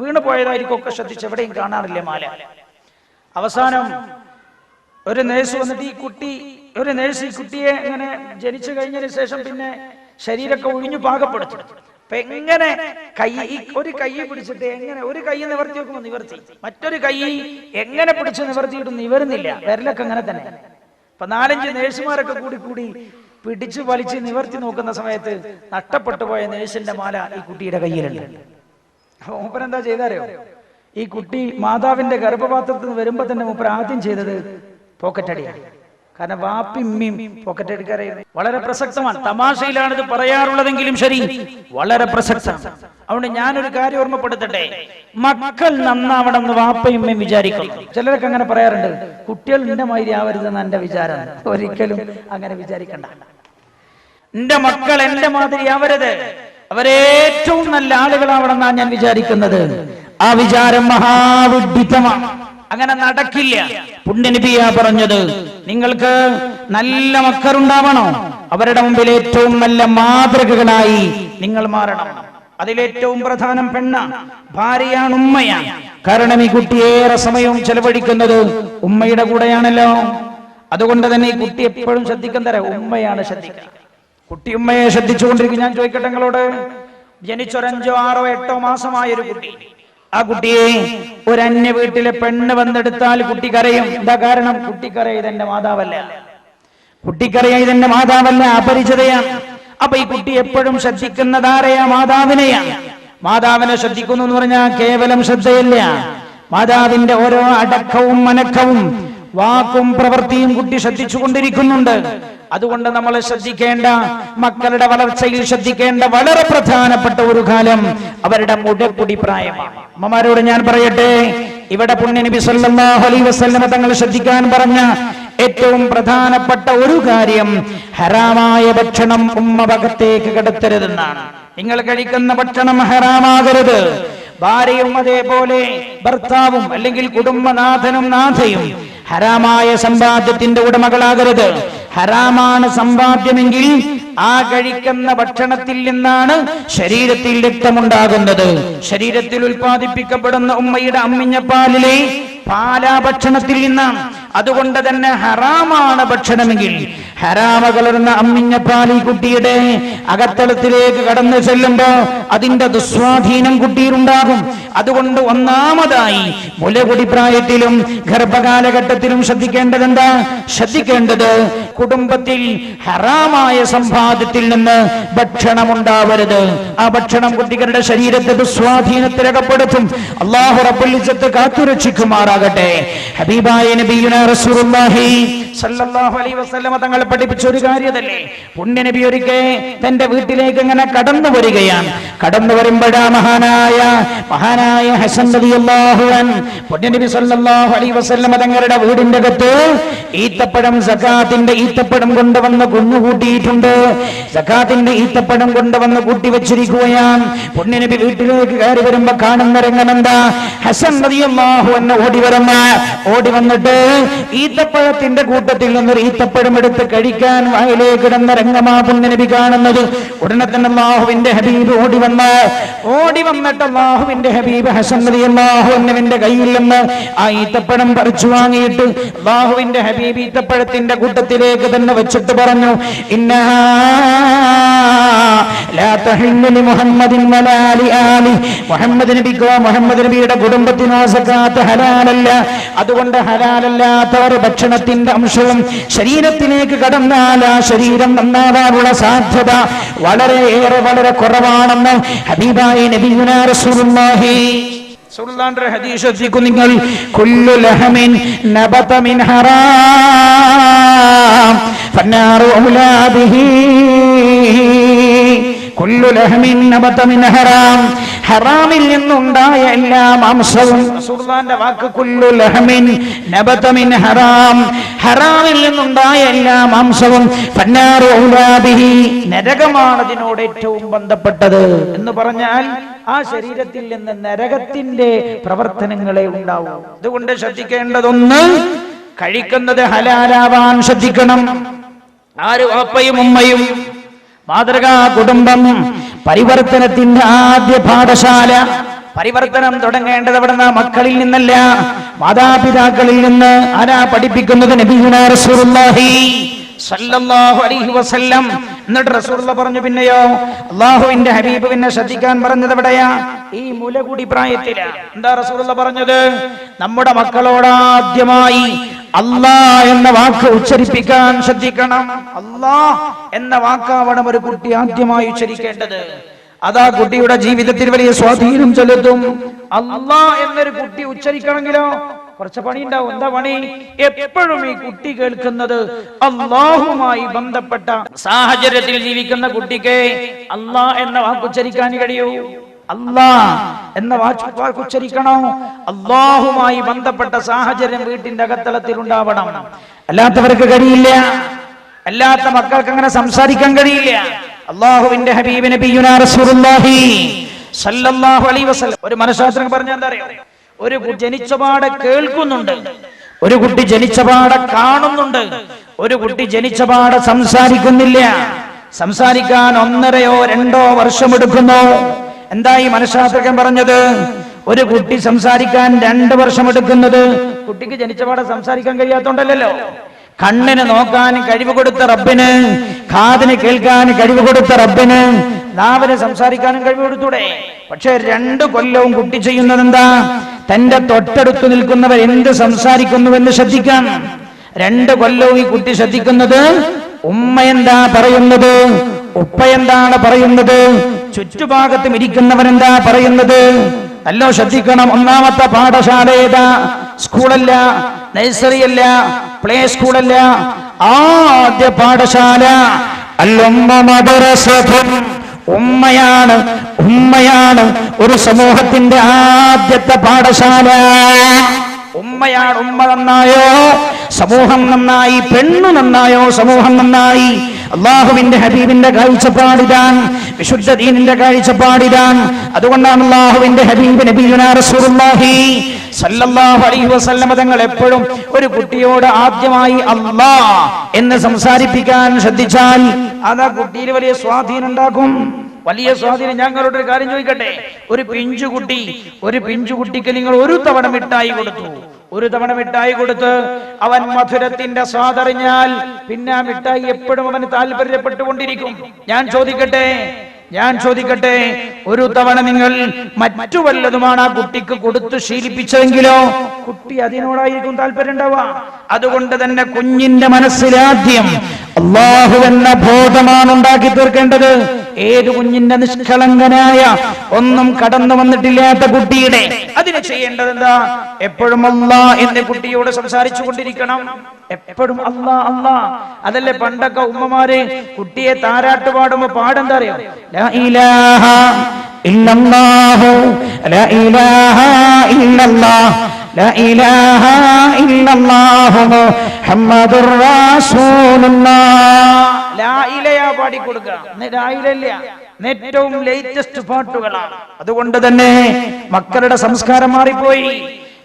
വീണു പോയതായിരിക്കും ഒക്കെ ശ്രദ്ധിച്ചു, എവിടെയും കാണാറില്ല മാല. അവസാനം ഒരു നേഴ്സ് വന്നിട്ട് ഈ കുട്ടിയെ ഇങ്ങനെ ജനിച്ചു കഴിഞ്ഞതിന് ശേഷം പിന്നെ ശരീരമൊക്കെ ഒഴിഞ്ഞു പാകപ്പെടുത്തും. അപ്പൊ എങ്ങനെ ഒരു കൈ പിടിച്ചിട്ട് എങ്ങനെ ഒരു കൈ നിവർത്തി വെക്കുമ്പോ നിവർത്തി, മറ്റൊരു കൈ എങ്ങനെ പിടിച്ച് നിവർത്തിയിട്ടും നിവരുന്നില്ല. വിരലൊക്കെ അങ്ങനെ തന്നെ. അപ്പൊ 4-5 നേഴ്സുമാരൊക്കെ കൂടി പിടിച്ചു വലിച്ച് നിവർത്തി നോക്കുന്ന സമയത്ത് നഷ്ടപ്പെട്ടു പോയ നേഴ്സിന്റെ മാല ഈ കുട്ടിയുടെ കയ്യിലുണ്ട്. അപ്പൊ മൂപ്പരെന്താ ചെയ്താരോ? ഈ കുട്ടി മാതാവിന്റെ ഗർഭപാത്രത്തിൽ നിന്ന് വരുമ്പോ തന്നെ മൂപ്പർ ആദ്യം ചെയ്തത് പോക്കറ്റ് അടിയാണ്. കാരണം വാപ്പിമ്മയും പോക്കറ്റ് അടിക്കാരായിരുന്നു. വളരെ പ്രസക്തമാണ്. തമാശയിലാണ് ഇത് പറയാറുള്ളതെങ്കിലും ശരി, വളരെ പ്രസക്തമാണ്. അതുകൊണ്ട് ഞാനൊരു കാര്യം ഓർമ്മപ്പെടുത്തട്ടെ, മക്കൾ നന്നാവണം എന്ന് വാപ്പയുമ്മയും വിചാരിക്കണം. ചിലരൊക്കെ അങ്ങനെ പറയാറുണ്ട്, കുട്ടികൾ എന്റെ മാതിരി ആവരുതെന്ന് എന്റെ വിചാരം. ഒരിക്കലും അങ്ങനെ വിചാരിക്കണ്ട. എന്റെ മക്കൾ എന്റെ മാതിരി ആവരുത്, അവരേറ്റവും നല്ല ആളുകളാവണമെന്നാണ് ഞാൻ വിചാരിക്കുന്നത്. ആ വിചാരം മഹാവിഡിത്തമാണ്. അങ്ങനെ നടക്കില്ല. പുണ്യനബിയാ പറഞ്ഞത്, നിങ്ങൾക്ക് നല്ല മക്കളുണ്ടാവണോ, അവരുടെ മുമ്പിൽ ഏറ്റവും നല്ല മാതൃകകളായി നിങ്ങൾ മാറണം. അതിലേറ്റവും പ്രധാനം ഭാര്യയാണ്, ഉമ്മയാണ്. കാരണം ഈ കുട്ടി ഏറെ സമയവും ചെലവഴിക്കുന്നത് ഉമ്മയുടെ കൂടെയാണല്ലോ. അതുകൊണ്ട് തന്നെ ഈ കുട്ടി എപ്പോഴും ശ്രദ്ധിക്കാൻ ഉമ്മയാണ് ശ്രദ്ധിക്കുക. കുട്ടി ഉമ്മയെ ശ്രദ്ധിച്ചുകൊണ്ടിരിക്കും. ഞാൻ ചോദിക്കട്ടെ നിങ്ങളോട്, ജനിച്ചൊരു 5, 6, 8 മാസമായ ഒരു കുട്ടി, ആ കുട്ടിയെ ഒരു അന്യ വീട്ടിലെ പെണ്ണ് വന്നെടുത്താൽ കുട്ടി കരയും. എന്താ കാരണം? കുട്ടിക്കറിയ ഇതെന്റെ മാതാവല്ല, അപരിചിതയാണ്. അപ്പൊ ഈ കുട്ടി എപ്പോഴും ശ്രദ്ധിക്കുന്നത് ആരെയാ? മാതാവിനെയാണ്. മാതാവിനെ ശ്രദ്ധിക്കുന്നു എന്ന് പറഞ്ഞാൽ കേവലം ശ്രദ്ധയില്ല, മാതാവിന്റെ ഓരോ അടക്കവും മനക്കവും വാക്കും പ്രവൃത്തിയും കുട്ടി ശ്രദ്ധിച്ചു കൊണ്ടിരിക്കുന്നുണ്ട്. അതുകൊണ്ട് നമ്മൾ ശ്രദ്ധിക്കേണ്ട, മക്കളുടെ വളർച്ചയിൽ ശ്രദ്ധിക്കേണ്ട വളരെ പ്രധാനപ്പെട്ട ഒരു കാലം അവരുടെ മുടക്കുടി പ്രായമാണ്. അമ്മമാരോട് ഞാൻ പറയട്ടെ, ഇവിടെ പുണ്യനബി സല്ലല്ലാഹു അലൈഹി വസല്ലം തങ്ങൾ ശ്രദ്ധിക്കാൻ പറഞ്ഞ ഏറ്റവും പ്രധാനപ്പെട്ട ഒരു കാര്യം, ഹറാമായ ഭക്ഷണം ഉമ്മ ഭാഗത്തേക്ക് കടത്തരുതെന്നാണ്. നിങ്ങൾ കഴിക്കുന്ന ഭക്ഷണം ഹറാമാകരുത്. ഭാര്യയും അതേപോലെ ഭർത്താവും അല്ലെങ്കിൽ കുടുംബനാഥനും നാഥയും ഹറാമായ സമ്പാദ്യത്തിന്റെ ഉടമകളാകരുത്. ഹറാമാണ് സമ്പാദ്യമെങ്കിൽ ആ കഴിക്കുന്ന ഭക്ഷണത്തിൽ നിന്നാണ് ശരീരത്തിൽ രക്തമുണ്ടാകുന്നത്. ശരീരത്തിൽ ഉൽപ്പാദിപ്പിക്കപ്പെടുന്ന ഉമ്മയുടെ അമ്മിഞ്ഞ പാലിലെ പാലാ ഭക്ഷണത്തിൽ നിന്നാണ്. അതുകൊണ്ട് തന്നെ ഹറാമാണ് ഭക്ഷണമെങ്കിൽ ഹറാമ കലർന്ന അമ്മിഞ്ഞ പാൽ ഈ കുട്ടിയുടെ അകത്തളത്തിലേക്ക് കടന്നു ചെല്ലുമ്പോ അതിന്റെ ദുസ്വാധീനം കുട്ടിയിലുണ്ടാകും. അതുകൊണ്ട് ഒന്നാമതായി മുലകുടി പ്രായത്തിലും ഗർഭകാലഘട്ടത്തിലും ശ്രദ്ധിക്കേണ്ടതെന്താ? ശ്രദ്ധിക്കേണ്ടത് കുടുംബത്തിൽ ഹറാമായ സമ്പാദ്യത്തിൽ നിന്ന് ഭക്ഷണം ഉണ്ടാവരുത്. ആ ഭക്ഷണം കുട്ടികളുടെ ശരീരത്തെ ദുസ്വാധീനത്തിലകപ്പെടുത്തും. അല്ലാഹു റബ്ബുൽ ഇസ്സത്ത് കാത്തുരക്ഷിക്കുമാറാകട്ടെ. ഹബീബായ നബിയുനാ റസൂലുള്ളാഹി സല്ലല്ലാഹു അലൈഹി വസല്ലം തങ്ങൾ പഠിപ്പിച്ച ഒരു കാര്യമല്ലേ, പുണ്യ നബി ഒരിക്കൽ തന്റെ വീട്ടിലേക്ക് ഇങ്ങനെ കടന്നു വരികയാണ്. കടന്നു വരുമ്പോഴാ മഹാനായ ഹസൻ റളിയല്ലാഹു അൻഹു പുണ്യ നബി സല്ലല്ലാഹു അലൈഹി വസല്ലം തങ്ങളുടെ വീടിന്റെ അകത്ത് ഈത്തപ്പഴം സകാത്തിന്റെ ഈത്തപ്പഴം കൊണ്ടുവന്ന് കുഞ്ഞുകൂട്ടിയിട്ടുണ്ട്. സകാത്തിന്റെ ഈത്തപ്പഴം കൊണ്ടുവന്ന് കൂട്ടി വെച്ചിരിക്കുകയാണ്. പുണ്യ നബി വീട്ടിലേക്ക് കയറി വരുമ്പോ കാണുന്ന രംഗമെന്താ? ഹസൻ റളിയല്ലാഹു അൻഹു ഓടി വന്നിട്ട് ഈത്തപ്പഴത്തിന്റെ കൂട്ടത്തിൽ നിന്നൊരു ഈത്തപ്പഴം എടുത്ത് കഴിക്കാൻ വായിലേക്ക് കിടന്ന രംഗമാ പുണ്യ നബി കാണുന്നത്. ഉടനെ തന്നെ അല്ലാഹുവിന്റെ ഹബീബ് ഓടി വന്നിട്ട് അല്ലാഹുവിന്റെ ഹബീബ് ഹസൻ റളിയല്ലാഹു അൻഹുവിന്റെ കയ്യിൽ നിന്ന് ആ ഈത്തപ്പഴം പറിച്ചു വാങ്ങിയിട്ട് അല്ലാഹുവിന്റെ ഹബീബ് ഈത്തപ്പഴത്തിന്റെ കൂട്ടത്തിലേക്ക് തന്നെ വെച്ചിട്ട് പറഞ്ഞു, ഇന്നഹാ ലാ തഹില്ലു ലി മുഹമ്മദിൻ വലാ ലി ആലി. മുഹമ്മദ് നബിക്കോ മുഹമ്മദ് നബിയുടെ കുടുംബത്തിനോ സകാത്ത് ഹലാലല്ല. അതുകൊണ്ട് ഹലാലല്ലാത്തവർ ഭക്ഷണത്തിന്റെ അംശവും ശരീരത്തിലേക്ക് കടന്നാൽ ആ ശരീരം നന്നാവാനുള്ള സാധ്യത വളരെ കുറവാണെന്ന് ഹബീബായ നബിയുനാ റസൂലുള്ളാഹി സുൽത്താന്റെ ഹദീസ് ശ്രദ്ധിക്കും നിങ്ങൾ. കുല്ലു ലഹമിൻ നബത മിൻ ഹറാം ഫന്നാറു ഔലാ ബിഹി. കുല്ലു ലഹമിൻ നബത മിൻ ഹറാം, ഹറാമിൽ നിന്നുണ്ടായ എല്ലാ മാംസവും. സുൽത്താന്റെ വാക്ക് കുല്ലു ലഹമിൻ നബത മിൻ ഹറാം, ഹറാമിൽ നിന്നുണ്ടായ എല്ലാ മാംസവും ഫന്നാറു ഔലാ ബിഹി, നരകമാണ് അതിനോട് ഏറ്റവും ബന്ധപ്പെട്ടത് എന്ന് പറഞ്ഞാൽ ആ ശരീരത്തിൽ നിന്ന് നരകത്തിന്റെ പ്രവർത്തനങ്ങളെ ഉണ്ടാവും. അതുകൊണ്ട് ശ്രദ്ധിക്കേണ്ടതൊന്ന്, കഴിക്കുന്നത് ഹലാലാവാൻ ശ്രദ്ധിക്കണം. ആര്? വാപ്പയും ഉമ്മയും. മാതൃകാ കുടുംബം പരിവർത്തനത്തിന്റെ ആദ്യ പാഠശാല. പരിവർത്തനം തുടങ്ങേണ്ടത് എവിടുന്ന? മക്കളിൽ നിന്നല്ല, മാതാപിതാക്കളിൽ നിന്ന്. ആരാ പഠിപ്പിക്കുന്നത്? നബിയുനാ റസൂലുള്ളാഹി സല്ലല്ലാഹു അലൈഹി വസല്ലം. എന്നിട്ട് റസൂലുള്ളാഹി പറഞ്ഞു, പിന്നെയോ അല്ലാഹുവിന്റെ ഹബീബ് പിന്നെ ശ്രദ്ധിക്കാൻ പറഞ്ഞത് എവിടെയാ? ഈ മുലകുടി പ്രായത്തിലാ. എന്താ റസൂലുള്ളാഹി പറഞ്ഞത്? നമ്മുടെ മക്കളോട് ആദ്യമായി അല്ലാഹ് എന്ന വാക്ക് ഉച്ചരിപ്പിക്കാൻ ശ്രദ്ധിക്കണം. അല്ലാഹ് എന്ന വാക്കാവണം ഒരു കുട്ടി ആദ്യമായി ഉച്ചരിക്കേണ്ടത്. അതാ കുട്ടിയുടെ ജീവിതത്തിൽ വലിയ സ്വാധീനം ചെലുത്തും. അല്ലാഹ് എന്നൊരു കുട്ടി ഉച്ചരിക്കണമെങ്കിലോ കുറച്ച് പണി ഉണ്ടാവും. എന്താ പണി? എപ്പോഴും ഈ കുട്ടി കേൾക്കുന്നത് അല്ലാഹുമായി ബന്ധപ്പെട്ട സാഹചര്യത്തിൽ ജീവിക്കുന്ന കുട്ടിക്ക് അല്ലാഹ് എന്ന വാക്ക് ഉച്ചരിക്കാൻ കഴിയൂ. അല്ലാഹ് എന്ന വാക്ക് ഉച്ചരിക്കണോ? അല്ലാഹുമായി ബന്ധപ്പെട്ട സാഹചര്യം വീട്ടിന്റെ അകത്തളത്തിൽ ഉണ്ടാവണം. അല്ലാത്തവർക്ക് കഴിയില്ല. അല്ലാത്ത മക്കൾക്ക് അങ്ങനെ സംസാരിക്കാൻ കഴിയില്ല. അല്ലാഹുവിന്റെ ഹബീബ് നബിയുനാ റസൂലുള്ളാഹി സല്ലല്ലാഹു അലൈഹി വസല്ലം ഒരു മനഃശാസ്ത്രം പറഞ്ഞാൽ എന്താ അറിയോ? ഒരു ജനിച്ചപാടെ കേൾക്കുന്നുണ്ട്, ഒരു കുട്ടി ജനിച്ചപാടെ കാണുന്നുണ്ട്, ഒരു കുട്ടി ജനിച്ചപാടെ സംസാരിക്കുന്നില്ല. സംസാരിക്കാൻ 1.5-2 വർഷമെടുക്കുന്നു. എന്താ ഈ മനഃശാസ്ത്രജ്ഞൻ പറഞ്ഞത്? ഒരു കുട്ടി സംസാരിക്കാൻ 2 വർഷമെടുക്കുന്നത് കുട്ടിക്ക് ജനിച്ചപാടെ സംസാരിക്കാൻ കഴിയാത്തോണ്ടല്ലോ. കണ്ണിന് നോക്കാൻ കഴിവ് കൊടുത്ത റബ്ബിന്, കാതിന് കേൾക്കാൻ കഴിവ് കൊടുത്ത റബ്ബിന്, നാവിന് സംസാരിക്കാനും കഴിവ് കൊടുത്തൂടെ? പക്ഷെ 2 കൊല്ലവും കുട്ടി ചെയ്യുന്നത് എന്താ? തന്റെ തൊട്ടടുത്ത് നിൽക്കുന്നവർ എന്ത് സംസാരിക്കുന്നുവെന്ന് ശ്രദ്ധിക്കാൻ. 2 കൊല്ലവും ഈ കുട്ടി ശ്രദ്ധിക്കുന്നത് ഉമ്മ എന്താ പറയുന്നത്, ഉപ്പ എന്താണ് പറയുന്നത്, ചുറ്റുഭാഗത്തും ഇരിക്കുന്നവരെന്താ പറയുന്നത്. നല്ലോ ശ്രദ്ധിക്കണം. ഒന്നാമത്തെ പാഠശാല ഏതാ? സ്കൂളല്ല, നഴ്സറിയല്ല, പ്ലേ സ്കൂളല്ല. ആദ്യ പാഠശാല അൽ-ഉമ്മ മദ്റസത്തുൻ, ഉമ്മയാണ്. ഉമ്മയാണ് ഒരു സമൂഹത്തിന്റെ ആദ്യത്തെ പാഠശാല. ഉമ്മയാണ്. ഉമ്മ നന്നായോ സമൂഹം നന്നായി, പെണ്ണു നന്നായോ സമൂഹം നന്നായി. അല്ലാഹുവിന്റെ ഹബീബിന്റെ കാഴ്ചപ്പാടിതാൻ, വിശുദ്ധ ദീനിന്റെ കാഴ്ചപ്പാടിതാൻ. അതുകൊണ്ടാണ് അല്ലാഹുവിന്റെ ഹബീബ് നബിയുനാ റസൂലുള്ളാഹി സല്ലല്ലാഹു അലൈഹി വസല്ലം തങ്ങൾ എപ്പോഴും ഒരു കുട്ടിയോട് ആദ്യമായി അല്ലാഹ് എന്ന് സംസാരിപ്പിക്കാൻ ശ്രദ്ധിച്ചാൽ അത് ആ കുട്ടിയിൽ വലിയ സ്വാധീനം ഉണ്ടാക്കും. വലിയ സ്വാധീനം. ഞങ്ങളോട് ഒരു കാര്യം ചോദിക്കട്ടെ. ഒരു പിഞ്ചുകുട്ടിക്ക് നിങ്ങൾ ഒരു തവണ മിഠായി കൊടുത്തു, ഒരു തവണ മിഠായി കൊടുത്ത് അവൻ മധുരത്തിന്റെ സ്വാദറിഞ്ഞാൽ പിന്നെ ആ മിഠായി എപ്പോഴും അവന് താല്പര്യപ്പെട്ടുകൊണ്ടിരിക്കും. ഞാൻ ചോദിക്കട്ടെ, ഒരു തവണ നിങ്ങൾ മറ്റു വല്ലതുമാണ് ആ കുട്ടിക്ക് കൊടുത്തു ശീലിപ്പിച്ചതെങ്കിലോ കുട്ടി അതിനോടായിരിക്കും താല്പര്യം ഉണ്ടാവുക. അതുകൊണ്ട് തന്നെ കുഞ്ഞിന്റെ മനസ്സിലാദ്യം അല്ലാഹു എന്ന ബോധമാണ് ഉണ്ടാക്കി തീർക്കേണ്ടത്. ഏത് കുഞ്ഞിന്റെ നിഷ്കളങ്കനായ ഒന്നും കടന്നു വന്നിട്ടില്ലാത്ത കുട്ടിയുടെ അതിന് ചെയ്യേണ്ടത് എന്താ? എപ്പോഴും അല്ലാ എന്ന കുട്ടിയോട് സംസാരിച്ചു കൊണ്ടിരിക്കണം. എപ്പോഴും അല്ലാ അല്ലാ. അതല്ലേ പണ്ടൊക്കെ ഉമ്മമാര് കുട്ടിയെ താരാട്ട് പാടുമ്പോ പാടെന്താ അറിയോ? ലാ ഇലാഹ ഇല്ലല്ലാഹു ലാ ഇലാഹ ഇല്ലല്ലാഹ് ലാ ഇലാഹ ഇല്ലല്ലാഹു മുഹമ്മദുർ റസൂലുള്ളാഹ്. ലാ ഇലയാ പാടി കൊടുക്കുക. ലാ ഇലയില്ല, ഏറ്റവും ലേറ്റസ്റ്റ് പാട്ടുകളാണ്. അതുകൊണ്ട് തന്നെ മക്കളുടെ സംസ്കാരം മാറിപ്പോയി.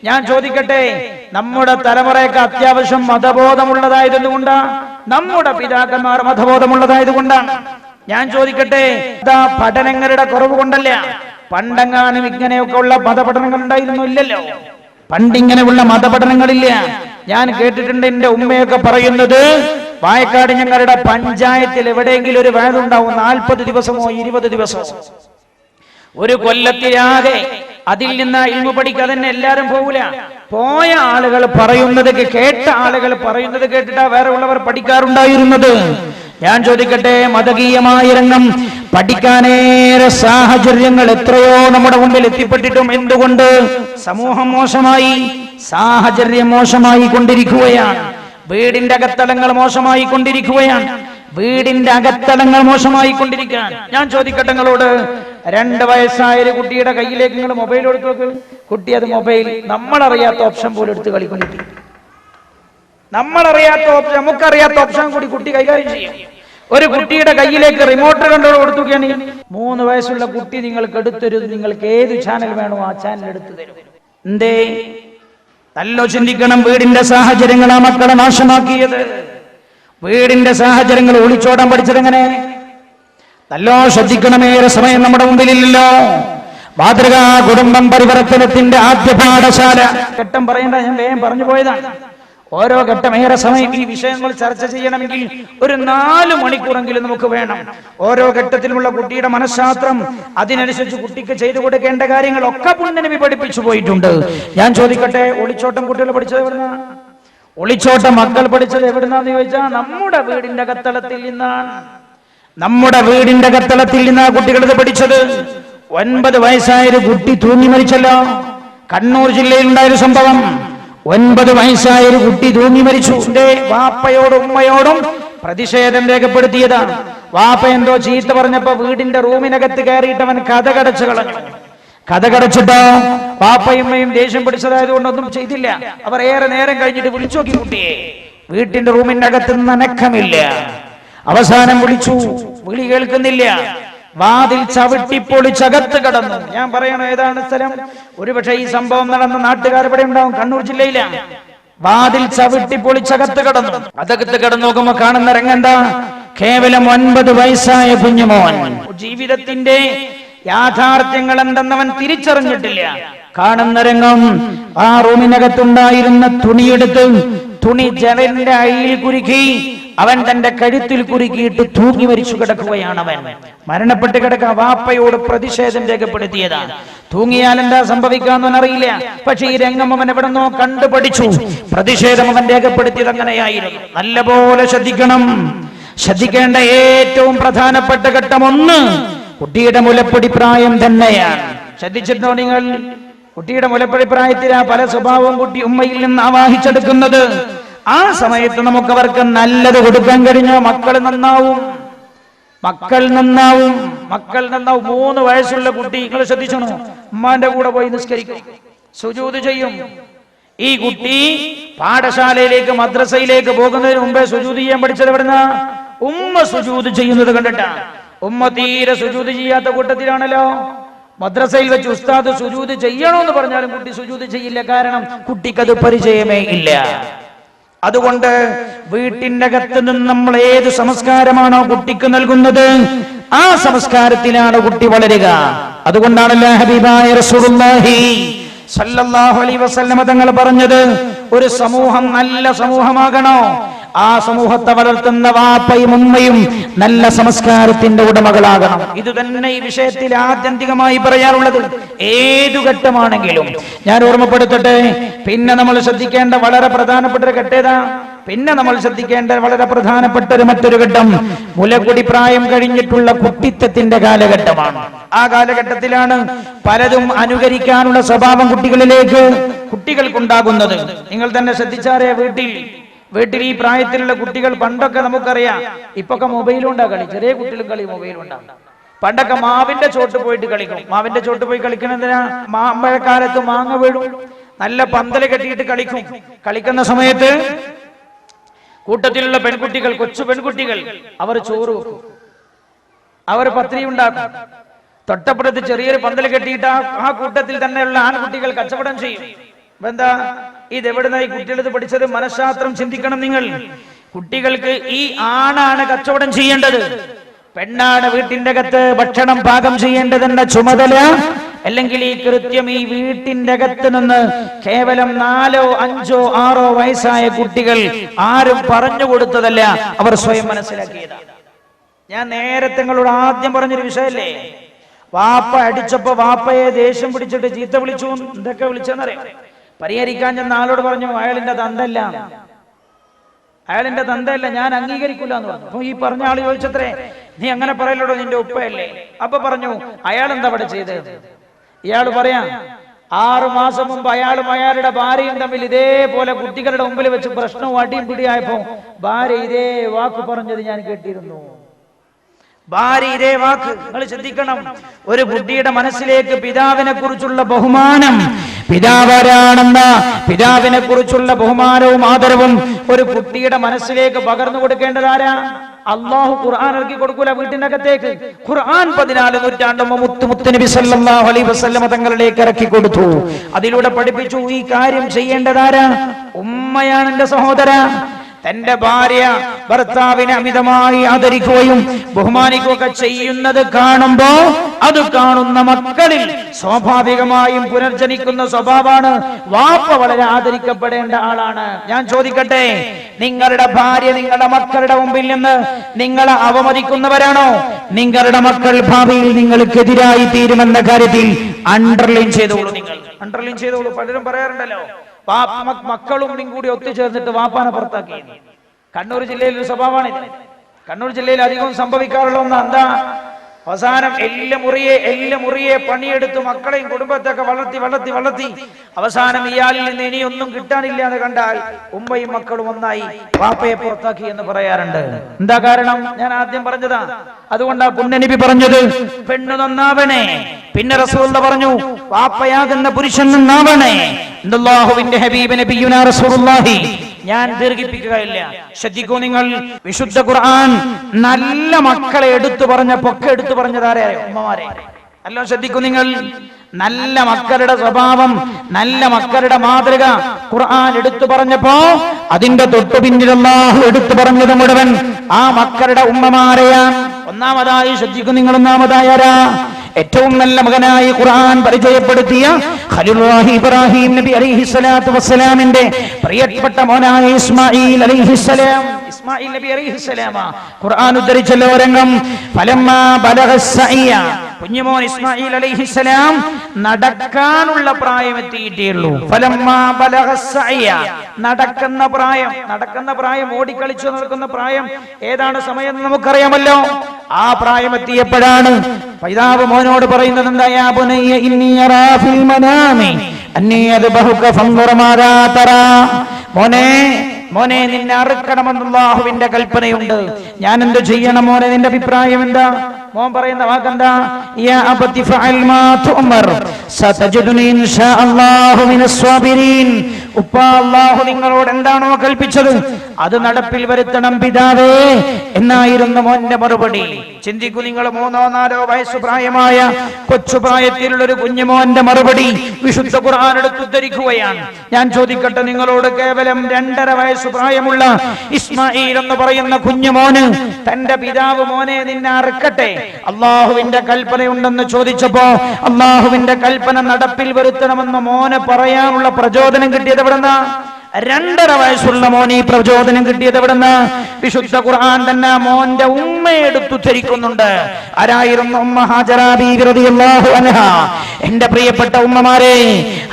ഞാൻ ചോദിക്കട്ടെ, നമ്മുടെ തലമുറയൊക്കെ അത്യാവശ്യം മതബോധമുള്ളതായതുകൊണ്ടാ? നമ്മുടെ പിതാക്കന്മാർ മതബോധമുള്ളതായതുകൊണ്ടാണ്? ഞാൻ ചോദിക്കട്ടെ, ഇതാ പഠനങ്ങളുടെ കുറവ് കൊണ്ടല്ല. പണ്ടെങ്ങാനും ഇങ്ങനെയൊക്കെ ഉള്ള മതപഠനങ്ങൾ ഉണ്ടായിരുന്നു? ഇല്ലല്ലോ. പണ്ടിങ്ങനെയുള്ള മതപഠനങ്ങളില്ല. ഞാൻ കേട്ടിട്ടുണ്ട്, എന്റെ ഉമ്മയൊക്കെ പറയുന്നത്, പായക്കാട് ഞങ്ങളുടെ പഞ്ചായത്തിൽ എവിടെയെങ്കിലും ഒരു വേദുണ്ടാവും, 40 ദിവസമോ 20 ദിവസമോ, ഒരു കൊല്ലത്തിലാകെ അതിൽ നിന്ന് ഇൽമു പഠിക്കാൻ തന്നെ എല്ലാരും പോകൂല. പോയ ആളുകൾ പറയുന്നത്, കേട്ട ആളുകൾ പറയുന്നത് കേട്ടിട്ടാ വേറെ ഉള്ളവർ പഠിക്കാറുണ്ടായിരുന്നത്. ഞാൻ ചോദിക്കട്ടെ, മതകീയമായ രംഗം പഠിക്കാനേറെ സാഹചര്യങ്ങൾ എത്രയോ നമ്മുടെ മുമ്പിൽ എത്തിപ്പെട്ടിട്ടും എന്തുകൊണ്ട് സമൂഹം മോശമായി, സാഹചര്യം മോശമായി കൊണ്ടിരിക്കുകയാണ്. വീടിന്റെ അകത്തളങ്ങൾ മോശമായി കൊണ്ടിരിക്കുകയാണ്. ഞാൻ ചോദിക്കട്ടെ നിങ്ങളോട്, 2 വയസ്സായ ഒരു കുട്ടിയുടെ കയ്യിലേക്ക് നിങ്ങൾ മൊബൈൽ എടുത്തു നോക്ക്. കുട്ടി അത് മൊബൈൽ നമ്മളറിയാത്ത ഓപ്ഷൻ പോലും എടുത്ത് കളിക്കും. കുട്ടി നമ്മളറിയാത്ത ഓപ്ഷൻ, നമുക്കറിയാത്ത ഓപ്ഷൻ കൂടി കുട്ടി കൈകാര്യം ചെയ്യും. ഒരു കുട്ടിയുടെ കയ്യിലേക്ക് റിമോട്ട് കൺട്രോൾ കൊടുത്തുകയാണ്. 3 വയസ്സുള്ള കുട്ടി നിങ്ങൾക്ക് എടുത്തരും, നിങ്ങൾക്ക് ഏത് ചാനൽ വേണോ ആ ചാനൽ എടുത്തു തരും. എന്തേ? നല്ലോ ചിന്തിക്കണം. വീടിന്റെ സാഹചര്യങ്ങൾ ആ മക്കളെ നാശമാക്കിയത്. വീടിന്റെ സാഹചര്യങ്ങൾ ഒളിച്ചോടാൻ പഠിച്ചത് എങ്ങനെ? നല്ലോ ശ്രദ്ധിക്കണമേറെ സമയം നമ്മുടെ മുമ്പിലില്ലല്ലോ. മാതൃകാ കുടുംബം പരിവർത്തനത്തിന്റെ ആദ്യ പാഠശാല. ഘട്ടം പറയേണ്ട, ഞാൻ വേഗം പറഞ്ഞു പോയതാണ്. ഓരോ ഘട്ടം ഏറെ സമയം ഈ വിഷയങ്ങൾ ചർച്ച ചെയ്യണമെങ്കിൽ ഒരു 4 മണിക്കൂറെങ്കിലും നമുക്ക് വേണം. ഓരോ ഘട്ടത്തിലുമുള്ള കുട്ടിയുടെ മനഃശാസ്ത്രം, അതിനനുസരിച്ച് കുട്ടിക്ക് ചെയ്തു കൊടുക്കേണ്ട കാര്യങ്ങളൊക്കെ പുണ്യനബി പഠിപ്പിച്ചു പോയിട്ടുണ്ട്. ഞാൻ ചോദിക്കട്ടെ, ഒളിച്ചോട്ടം കുട്ടികൾ പഠിച്ചത് എവിടുന്നാ? ഒളിച്ചോട്ടം മക്കൾ പഠിച്ചത് എവിടുന്നാന്ന് ചോദിച്ചാൽ നമ്മുടെ വീടിന്റെ അകത്തളത്തിൽ നിന്നാണ്. നമ്മുടെ വീടിന്റെ അകത്തളത്തിൽ നിന്നാണ് കുട്ടികൾ ഇത് പഠിച്ചത്. 9 വയസ്സായൊരു കുട്ടി തൂങ്ങി മരിച്ചല്ലോ. കണ്ണൂർ ജില്ലയിൽ ഉണ്ടായൊരു സംഭവം. 9 വയസ്സായൊരു കുട്ടി തൂങ്ങി മരിച്ചു. വാപ്പയോടും ഉമ്മയോടും പ്രതിഷേധം രേഖപ്പെടുത്തിയതാണ്. വാപ്പ എന്തോ ചീത്ത പറഞ്ഞപ്പോ വീടിന്റെ റൂമിനകത്ത് കയറിയിട്ടവൻ കഥകടച്ചു കളഞ്ഞു. കഥകടച്ചിട്ടോ വാപ്പയുമ്മയും ദേഷ്യം പിടിച്ചതായതുകൊണ്ടൊന്നും ചെയ്തില്ല. അവർ ഏറെ നേരം കഴിഞ്ഞിട്ട് വിളിച്ചു നോക്കി കുട്ടിയെ. വീട്ടിന്റെ റൂമിന്റെ അകത്ത് അനക്കമില്ല. അവസാനം വിളിച്ചു, വിളി കേൾക്കുന്നില്ല. വാതിൽ ചവിട്ടിപ്പൊളിച്ചകത്ത് കടന്നു. ഞാൻ പറയണോ ഏതാണ് സ്ഥലം? ഒരുപക്ഷെ ഈ സംഭവം നടന്ന നാട്ടുകാർ ഇവിടെ ഉണ്ടാവും. കണ്ണൂർ ജില്ലയിലാണ്. വാതിൽ ചവിട്ടിപ്പൊളിച്ചകത്ത് കടന്നു. അതകത്ത് കടന്നു നോക്കുമ്പോ കാണുന്ന രംഗെന്താ? കേവലം 9 വയസ്സായ കുഞ്ഞുമോൻ. ജീവിതത്തിന്റെ യാഥാർത്ഥ്യങ്ങൾ എന്തെന്നവൻ തിരിച്ചറിഞ്ഞിട്ടില്ല. കാണുന്ന രംഗം, ആ റൂമിനകത്തുണ്ടായിരുന്ന തുണിയെടുത്ത് തുണി ജനലിന്റെ അഴിയിൽ കുരുക്കി അവൻ തന്റെ കഴുത്തിൽ കുരുക്കിയിട്ട് തൂങ്ങി മരിച്ചു കിടക്കുകയാണ്. അവൻ മരണപ്പെട്ട് കിടക്കുക. വാപ്പയോട് പ്രതിഷേധം രേഖപ്പെടുത്തിയതാണ്. തൂങ്ങിയാൽ എന്താ സംഭവിക്കാന്ന് അറിയില്ല. പക്ഷെ ഈ രംഗം അവൻ എവിടെന്നോ കണ്ടുപഠിച്ചു. പ്രതിഷേധം അവൻ രേഖപ്പെടുത്തിയത് അങ്ങനെയായിരുന്നു. നല്ലപോലെ ശ്രദ്ധിക്കണം. ശ്രദ്ധിക്കേണ്ട ഏറ്റവും പ്രധാനപ്പെട്ട ഘട്ടം 1, കുട്ടിയുടെ മുലപ്പൊടി പ്രായം തന്നെയാണ്. ശ്രദ്ധിച്ചിട്ടോ നിങ്ങൾ? കുട്ടിയുടെ മുലപ്പൊടി പ്രായത്തിലാ പല സ്വഭാവവും കുട്ടി ഉമ്മയിൽ നിന്ന് ആവാഹിച്ചെടുക്കുന്നത്. ആ സമയത്ത് നമുക്ക് അവർക്ക് നല്ലത് കൊടുക്കാൻ കഴിഞ്ഞോ മക്കൾ നന്നാവും. 3 വയസ്സുള്ള കുട്ടി, നിങ്ങൾ ശ്രദ്ധിച്ചോ? ഉമ്മാന്റെ കൂടെ പോയി നിസ്കരിക്കും, സുജൂദ് ചെയ്യും. ഈ കുട്ടി പാഠശാലയിലേക്ക് മദ്രസയിലേക്ക് പോകുന്നതിന് മുമ്പേ സുജൂദ് ചെയ്യാൻ പഠിച്ചത് എവിടുന്നാ? ഉമ്മ സുജൂദ് ചെയ്യുന്നത് കണ്ടിട്ടാ. ഉമ്മ തീരെ സുജൂദ് ചെയ്യാത്ത കൂട്ടത്തിലാണല്ലോ. മദ്രസയിൽ വെച്ച് ഉസ്താദ് സുജൂദ് ചെയ്യണമെന്ന് പറഞ്ഞാലും കുട്ടി സുജൂദ് ചെയ്യില്ല. കാരണം കുട്ടിക്കത് പരിചയമേ ഇല്ല. അതുകൊണ്ട് വീട്ടിന്റെ അകത്ത് നിന്ന് നമ്മൾ ഏത് സംസ്കാരമാണോ കുട്ടിക്ക് നൽകുന്നത്, ആ സംസ്കാരത്തിലാണ് കുട്ടി വളരുക. അതുകൊണ്ടാണല്ലോ ഹബീബായ റസൂലുള്ളാഹി സല്ലല്ലാഹു അലൈഹി വസല്ലമ തങ്ങൾ പറഞ്ഞത്, ഒരു സമൂഹം നല്ല സമൂഹമാകണോ, ആ സമൂഹത്തെ വളർത്തുന്ന വാപ്പയും ഉമ്മയും നല്ല സംസ്കാരത്തിന്റെ ഉടമകളാകണം. ഇത് തന്നെ ഈ വിഷയത്തിൽ ആത്യന്തികമായി പറയാനുള്ളത്. ഏതു ഘട്ടമാണെങ്കിലും ഞാൻ ഓർമ്മപ്പെടുത്തട്ടെ. പിന്നെ നമ്മൾ ശ്രദ്ധിക്കേണ്ട വളരെ പ്രധാനപ്പെട്ട ഒരു ഘട്ടേതാ? പിന്നെ നമ്മൾ ശ്രദ്ധിക്കേണ്ട വളരെ പ്രധാനപ്പെട്ട മറ്റൊരു ഘട്ടം മുലകുടി പ്രായം കഴിഞ്ഞിട്ടുള്ള കുട്ടിത്തത്തിന്റെ കാലഘട്ടമാണ്. ആ കാലഘട്ടത്തിലാണ് പലതും അനുകരിക്കാനുള്ള സ്വഭാവം കുട്ടികൾക്കുണ്ടാകുന്നത്. നിങ്ങൾ തന്നെ ശ്രദ്ധിച്ചാറേ, വീട്ടിൽ ഈ പ്രായത്തിലുള്ള കുട്ടികൾ, പണ്ടൊക്കെ നമുക്കറിയാം, ഇപ്പൊക്കെ മൊബൈലുണ്ടാ കളി, ചെറിയ കുട്ടികളും കളി മൊബൈലുണ്ടാകും. പണ്ടൊക്കെ മാവിന്റെ ചോട്ട് പോയിട്ട് കളിക്കും. മാവിന്റെ ചോട്ട് പോയി കളിക്കണെന്തിനാ? മാമ്പഴക്കാലത്ത് മാങ്ങ വീഴും, നല്ല പന്തല് കെട്ടിയിട്ട് കളിക്കും. കളിക്കുന്ന സമയത്ത് കൂട്ടത്തിലുള്ള പെൺകുട്ടികൾ, കൊച്ചു പെൺകുട്ടികൾ, അവർ ചോറ് വെക്കും, അവർ പത്രി ഉണ്ടാക്കും. തൊട്ടപ്പുറത്ത് ചെറിയൊരു പന്തൽ കെട്ടിയിട്ട് ആ കൂട്ടത്തിൽ തന്നെയുള്ള ആൺകുട്ടികൾ കച്ചവടം ചെയ്യും. എന്താ ഇതെവിടുന്ന ഈ കുട്ടികളത് പഠിച്ചത്? മനഃശാസ്ത്രം ചിന്തിക്കണം നിങ്ങൾ. കുട്ടികൾക്ക് ഈ ആണാണ് കച്ചവടം ചെയ്യേണ്ടത്, പെണ്ണാണ് വീട്ടിന്റെ അകത്ത് ഭക്ഷണം പാകം ചെയ്യേണ്ടതെന്ന ചുമതല. അല്ലെങ്കിൽ ഈ കൃത്യം ഈ വീട്ടിന്റെ അകത്ത് നിന്ന് കേവലം 4, 5, 6 വയസ്സായ കുട്ടികൾ ആരും പറഞ്ഞു കൊടുത്തതല്ല, അവർ സ്വയം മനസ്സിലാക്കിയതാണ്. ഞാൻ നേരത്തെ നിങ്ങളോട് ആദ്യം പറഞ്ഞൊരു വിഷയല്ലേ, വാപ്പ അടിച്ചപ്പോ വാപ്പയെ ദേഷ്യം പിടിച്ചിട്ട് ചീത്ത വിളിച്ചു. എന്തൊക്കെ വിളിച്ചെന്നറിയാം? പരിഹരിക്കാൻ ചെന്ന ആളോട് പറഞ്ഞു, അയാളിന്റെ തന്തയല്ല, ഞാൻ അംഗീകരിക്കില്ല എന്ന് പറഞ്ഞു. അപ്പൊ ഈ പറഞ്ഞ ആള് ചോദിച്ചത്രേ, നീ അങ്ങനെ പറയലോടോ, നിന്റെ ഉപ്പയല്ലേ? അപ്പൊ പറഞ്ഞു, അയാൾ എന്താ അവിടെ ചെയ്തത്? ഇയാൾ പറയാ, 6 മാസം മുമ്പ് അയാളും അയാളുടെ ഭാര്യയും തമ്മിൽ ഇതേപോലെ കുട്ടികളുടെ മുമ്പിൽ വെച്ച് പ്രശ്നവും അടിയും പിടിയായപ്പോ ഭാര്യ ഇതേ വാക്ക് പറഞ്ഞത് ഞാൻ കേട്ടിരുന്നു. ഭാര്യ ഇതേ വാക്ക്. നിങ്ങൾ ശ്രദ്ധിക്കണം, ഒരു കുട്ടിയുടെ മനസ്സിലേക്ക് പിതാവിനെ കുറിച്ചുള്ള ബഹുമാനം, പിതാവാരാണെന്ന പിതാവിനെ കുറിച്ചുള്ള ബഹുമാനവും ആദരവും ഒരു കുട്ടിയുടെ മനസ്സിലേക്ക് പകർന്നു കൊടുക്കേണ്ടതാരാ? അള്ളാഹു ഖുർആൻ ഇറക്കി കൊടുക്കൂല വീട്ടിന്റെ അകത്തേക്ക്. ഖുർആൻ 14 നൂറ്റാണ്ട് മുത്ത് നബി സല്ലല്ലാഹു അലൈഹി വസല്ലമ തങ്ങളിലേക്ക് ഇറക്കി കൊടുത്തു. അതിലൂടെ പഠിപ്പിച്ചു, ഈ കാര്യം ചെയ്യേണ്ടതാരാ? ഉമ്മയാണ് എന്റെ സഹോദര. തന്റെ ഭാര്യ ഭർത്താവിനെ അമിതമായി ആദരിക്കുകയും ബഹുമാനിക്കുകയൊക്കെ ചെയ്യുന്നത് കാണുമ്പോ അത് കാണുന്ന മക്കളിൽ സ്വാഭാവികമായും പുനർജനിക്കുന്ന സ്വഭാവമാണ്. വാപ്പ വളരെ ആദരിക്കപ്പെടേണ്ട ആളാണ്. ഞാൻ ചോദിക്കട്ടെ, നിങ്ങളുടെ ഭാര്യ നിങ്ങളുടെ മക്കളുടെ മുമ്പിൽ നിന്ന് നിങ്ങളെ അവമതിക്കുന്നവരാണോ? നിങ്ങളുടെ മക്കൾ ഭാവിയിൽ നിങ്ങൾക്കെതിരായി തീരുമെന്ന കാര്യത്തിൽ അണ്ടർലൈൻ ചെയ്തോളൂ. നിങ്ങൾ അണ്ടർലൈൻ ചെയ്തോളൂ. പലരും പറയാറുണ്ടല്ലോ, മക്കളും കൂടി ഒത്തുചേർന്നിട്ട് വാപ്പാനെ പുറത്താക്കി. കണ്ണൂർ ജില്ലയിൽ ഒരു സ്വഭാവമാണിത്. കണ്ണൂർ ജില്ലയിൽ അധികം സംഭവിക്കാറുള്ള ഒന്നാ എന്താ? അവസാനം എല്ലുമുറിയെ പണിയെടുത്ത് മക്കളെയും കുടുംബത്തൊക്കെ വളർത്തി അവസാനം ഇയാളിൽ നിന്ന് ഇനിയൊന്നും കിട്ടാനില്ല എന്ന് കണ്ടാൽ ഉമ്മയും മക്കളും ഒന്നായി വാപ്പയെ പുറത്താക്കി എന്ന് പറയാറുണ്ട്. എന്താ കാരണം? ഞാൻ ആദ്യം പറഞ്ഞതാ. അതുകൊണ്ടാ പുണ്യനബി പറഞ്ഞത്, പെണ്ണു നന്നാവണേ. പിന്നെ റസൂലുള്ളാഹി പറഞ്ഞു, വാപ്പയാകുന്ന പുരുഷൻ നന്നാവണേ. അല്ലാഹുവിന്റെ ഹബീബ് നബിയുനാ റസൂലുള്ളാഹി. ഞാൻ ദീർഘിപ്പിക്കുകയില്ല, ശ്രദ്ധിക്കൂ നിങ്ങൾ. വിശുദ്ധ ഖുർആൻ നല്ല മക്കളെ എടുത്തു പറഞ്ഞതാരെ? ഉമ്മമാരെ. അല്ലോ ശ്രദ്ധിക്കൂ നിങ്ങൾ. നല്ല മക്കളുടെ സ്വഭാവം, നല്ല മക്കളുടെ മാതൃക ഖുർആൻ എടുത്തു പറഞ്ഞപ്പോ അതിന്റെ തൊട്ടു പിന്നിൽ അല്ലാഹു എടുത്തു പറഞ്ഞത് മുഴുവൻ ആ മക്കളുടെ ഉമ്മമാരെയാ. ഒന്നാമതായി ശ്രദ്ധിക്കൂ നിങ്ങൾ. ഒന്നാമതായി ആരാ? ഏറ്റവും നല്ല മകനായി ഖുർആൻ പരിചയപ്പെടുത്തിയ ഖലീലുല്ലാഹി ഇബ്രാഹിം നബി അലൈഹിസ്സലാത്തു വസ്സലാമിന്റെ പ്രിയപ്പെട്ട മോനായ ഇസ്മാഈൽ അലൈഹിസ്സലാം. ഇസ്മാഈൽ നബി അലൈഹിസ്സലാം ഖുർആൻ ഉദ്ധരിച്ചല്ലോ രംഗം. ഫലമ്മാ ബലഗസ്സഇയ, കുഞ്ഞുമോൻ ഇസ്മാഈൽ അലൈഹിസ്സലാം നടക്കാനുള്ള പ്രായം എത്തിയിട്ടേയുള്ളൂ. ഫലമ്മാ ബലഗസ്സഇയ, നടക്കുന്ന പ്രായം, ഓടിക്കളിച്ചു നടക്കുന്ന പ്രായം. ഏതാണ് സമയം നമുക്കറിയാമല്ലോ. ആ പ്രായം എത്തിയപ്പോഴാണ് പിതാവ് മോനോട് പറയുന്നത് എന്താ? യാ ബുനയ്യ ഇന്നി അറാ ഫിൽ മനാമി അന്നി അദ്ബഹുക ഫൻദുർ മാദാ തറാ. മോനെ നിന്നെ അറുക്കണമെന്ന് അല്ലാഹുവിന്റെ കൽപ്പനയുണ്ട്. ഞാൻ എന്ത് ചെയ്യണം മോനെ? നിന്റെ അഭിപ്രായം എന്താ? മോൻ പറയുന്ന വാക്കെന്താ? യാ അബതി ഫഅൽ മാ തുഅമർ സതജിദുനി ഇൻഷാ അല്ലാഹു മിനസ് സ്വാബിരീൻ. ഉപ്പ, അല്ലാഹു നിങ്ങളോട് എന്താണോ കൽപ്പിച്ചത് അത് നടപ്പിൽ വരുത്തണം പിതാവേ എന്നായിരുന്നു മോന്റെ മറുപടി. ചിന്തിക്കൂ നിങ്ങൾ, 3-4 വയസ്സ് പ്രായമായ കൊച്ചുപ്രായത്തിലുള്ള ഒരു കുഞ്ഞുമോന്റെ മറുപടി വിശുദ്ധ ഖുർആൻ എടുത്ത് ഉദ്ധരിക്കുകയാണ്. ഞാൻ ചോദിക്കട്ടെ നിങ്ങളോട്, കേവലം 2.5 വയസ്സ് പ്രായമുള്ള ഇസ്മായിൽ എന്ന് പറയുന്ന കുഞ്ഞുമോന് തന്റെ പിതാവ് മോനെ നിന്നെ അറുക്കട്ടെ, അള്ളാഹുവിന്റെ കൽപ്പനയുണ്ടെന്ന് ചോദിച്ചപ്പോ അള്ളാഹുവിന്റെ കൽപ്പന നടപ്പിൽ വരുത്തണമെന്ന് മോന് പറയാനുള്ള പ്രചോദനം കിട്ടിയത് എവിടെന്നാ? 2.5 വയസ്സുള്ള മോന് ഈ പ്രചോദനം കിട്ടിയത് എവിടെന്ന്? വിശുദ്ധ ഖുർആൻ തന്നെ മോന്റെ ഉമ്മയെ എടുത്തുദ്ധരിക്കുന്നുണ്ട്. ആരായിരുന്നു ഉമ്മ? ഹാജറ ബീവി റളിയല്ലാഹു അൻഹാ. എന്റെ പ്രിയപ്പെട്ട ഉമ്മമാരെ,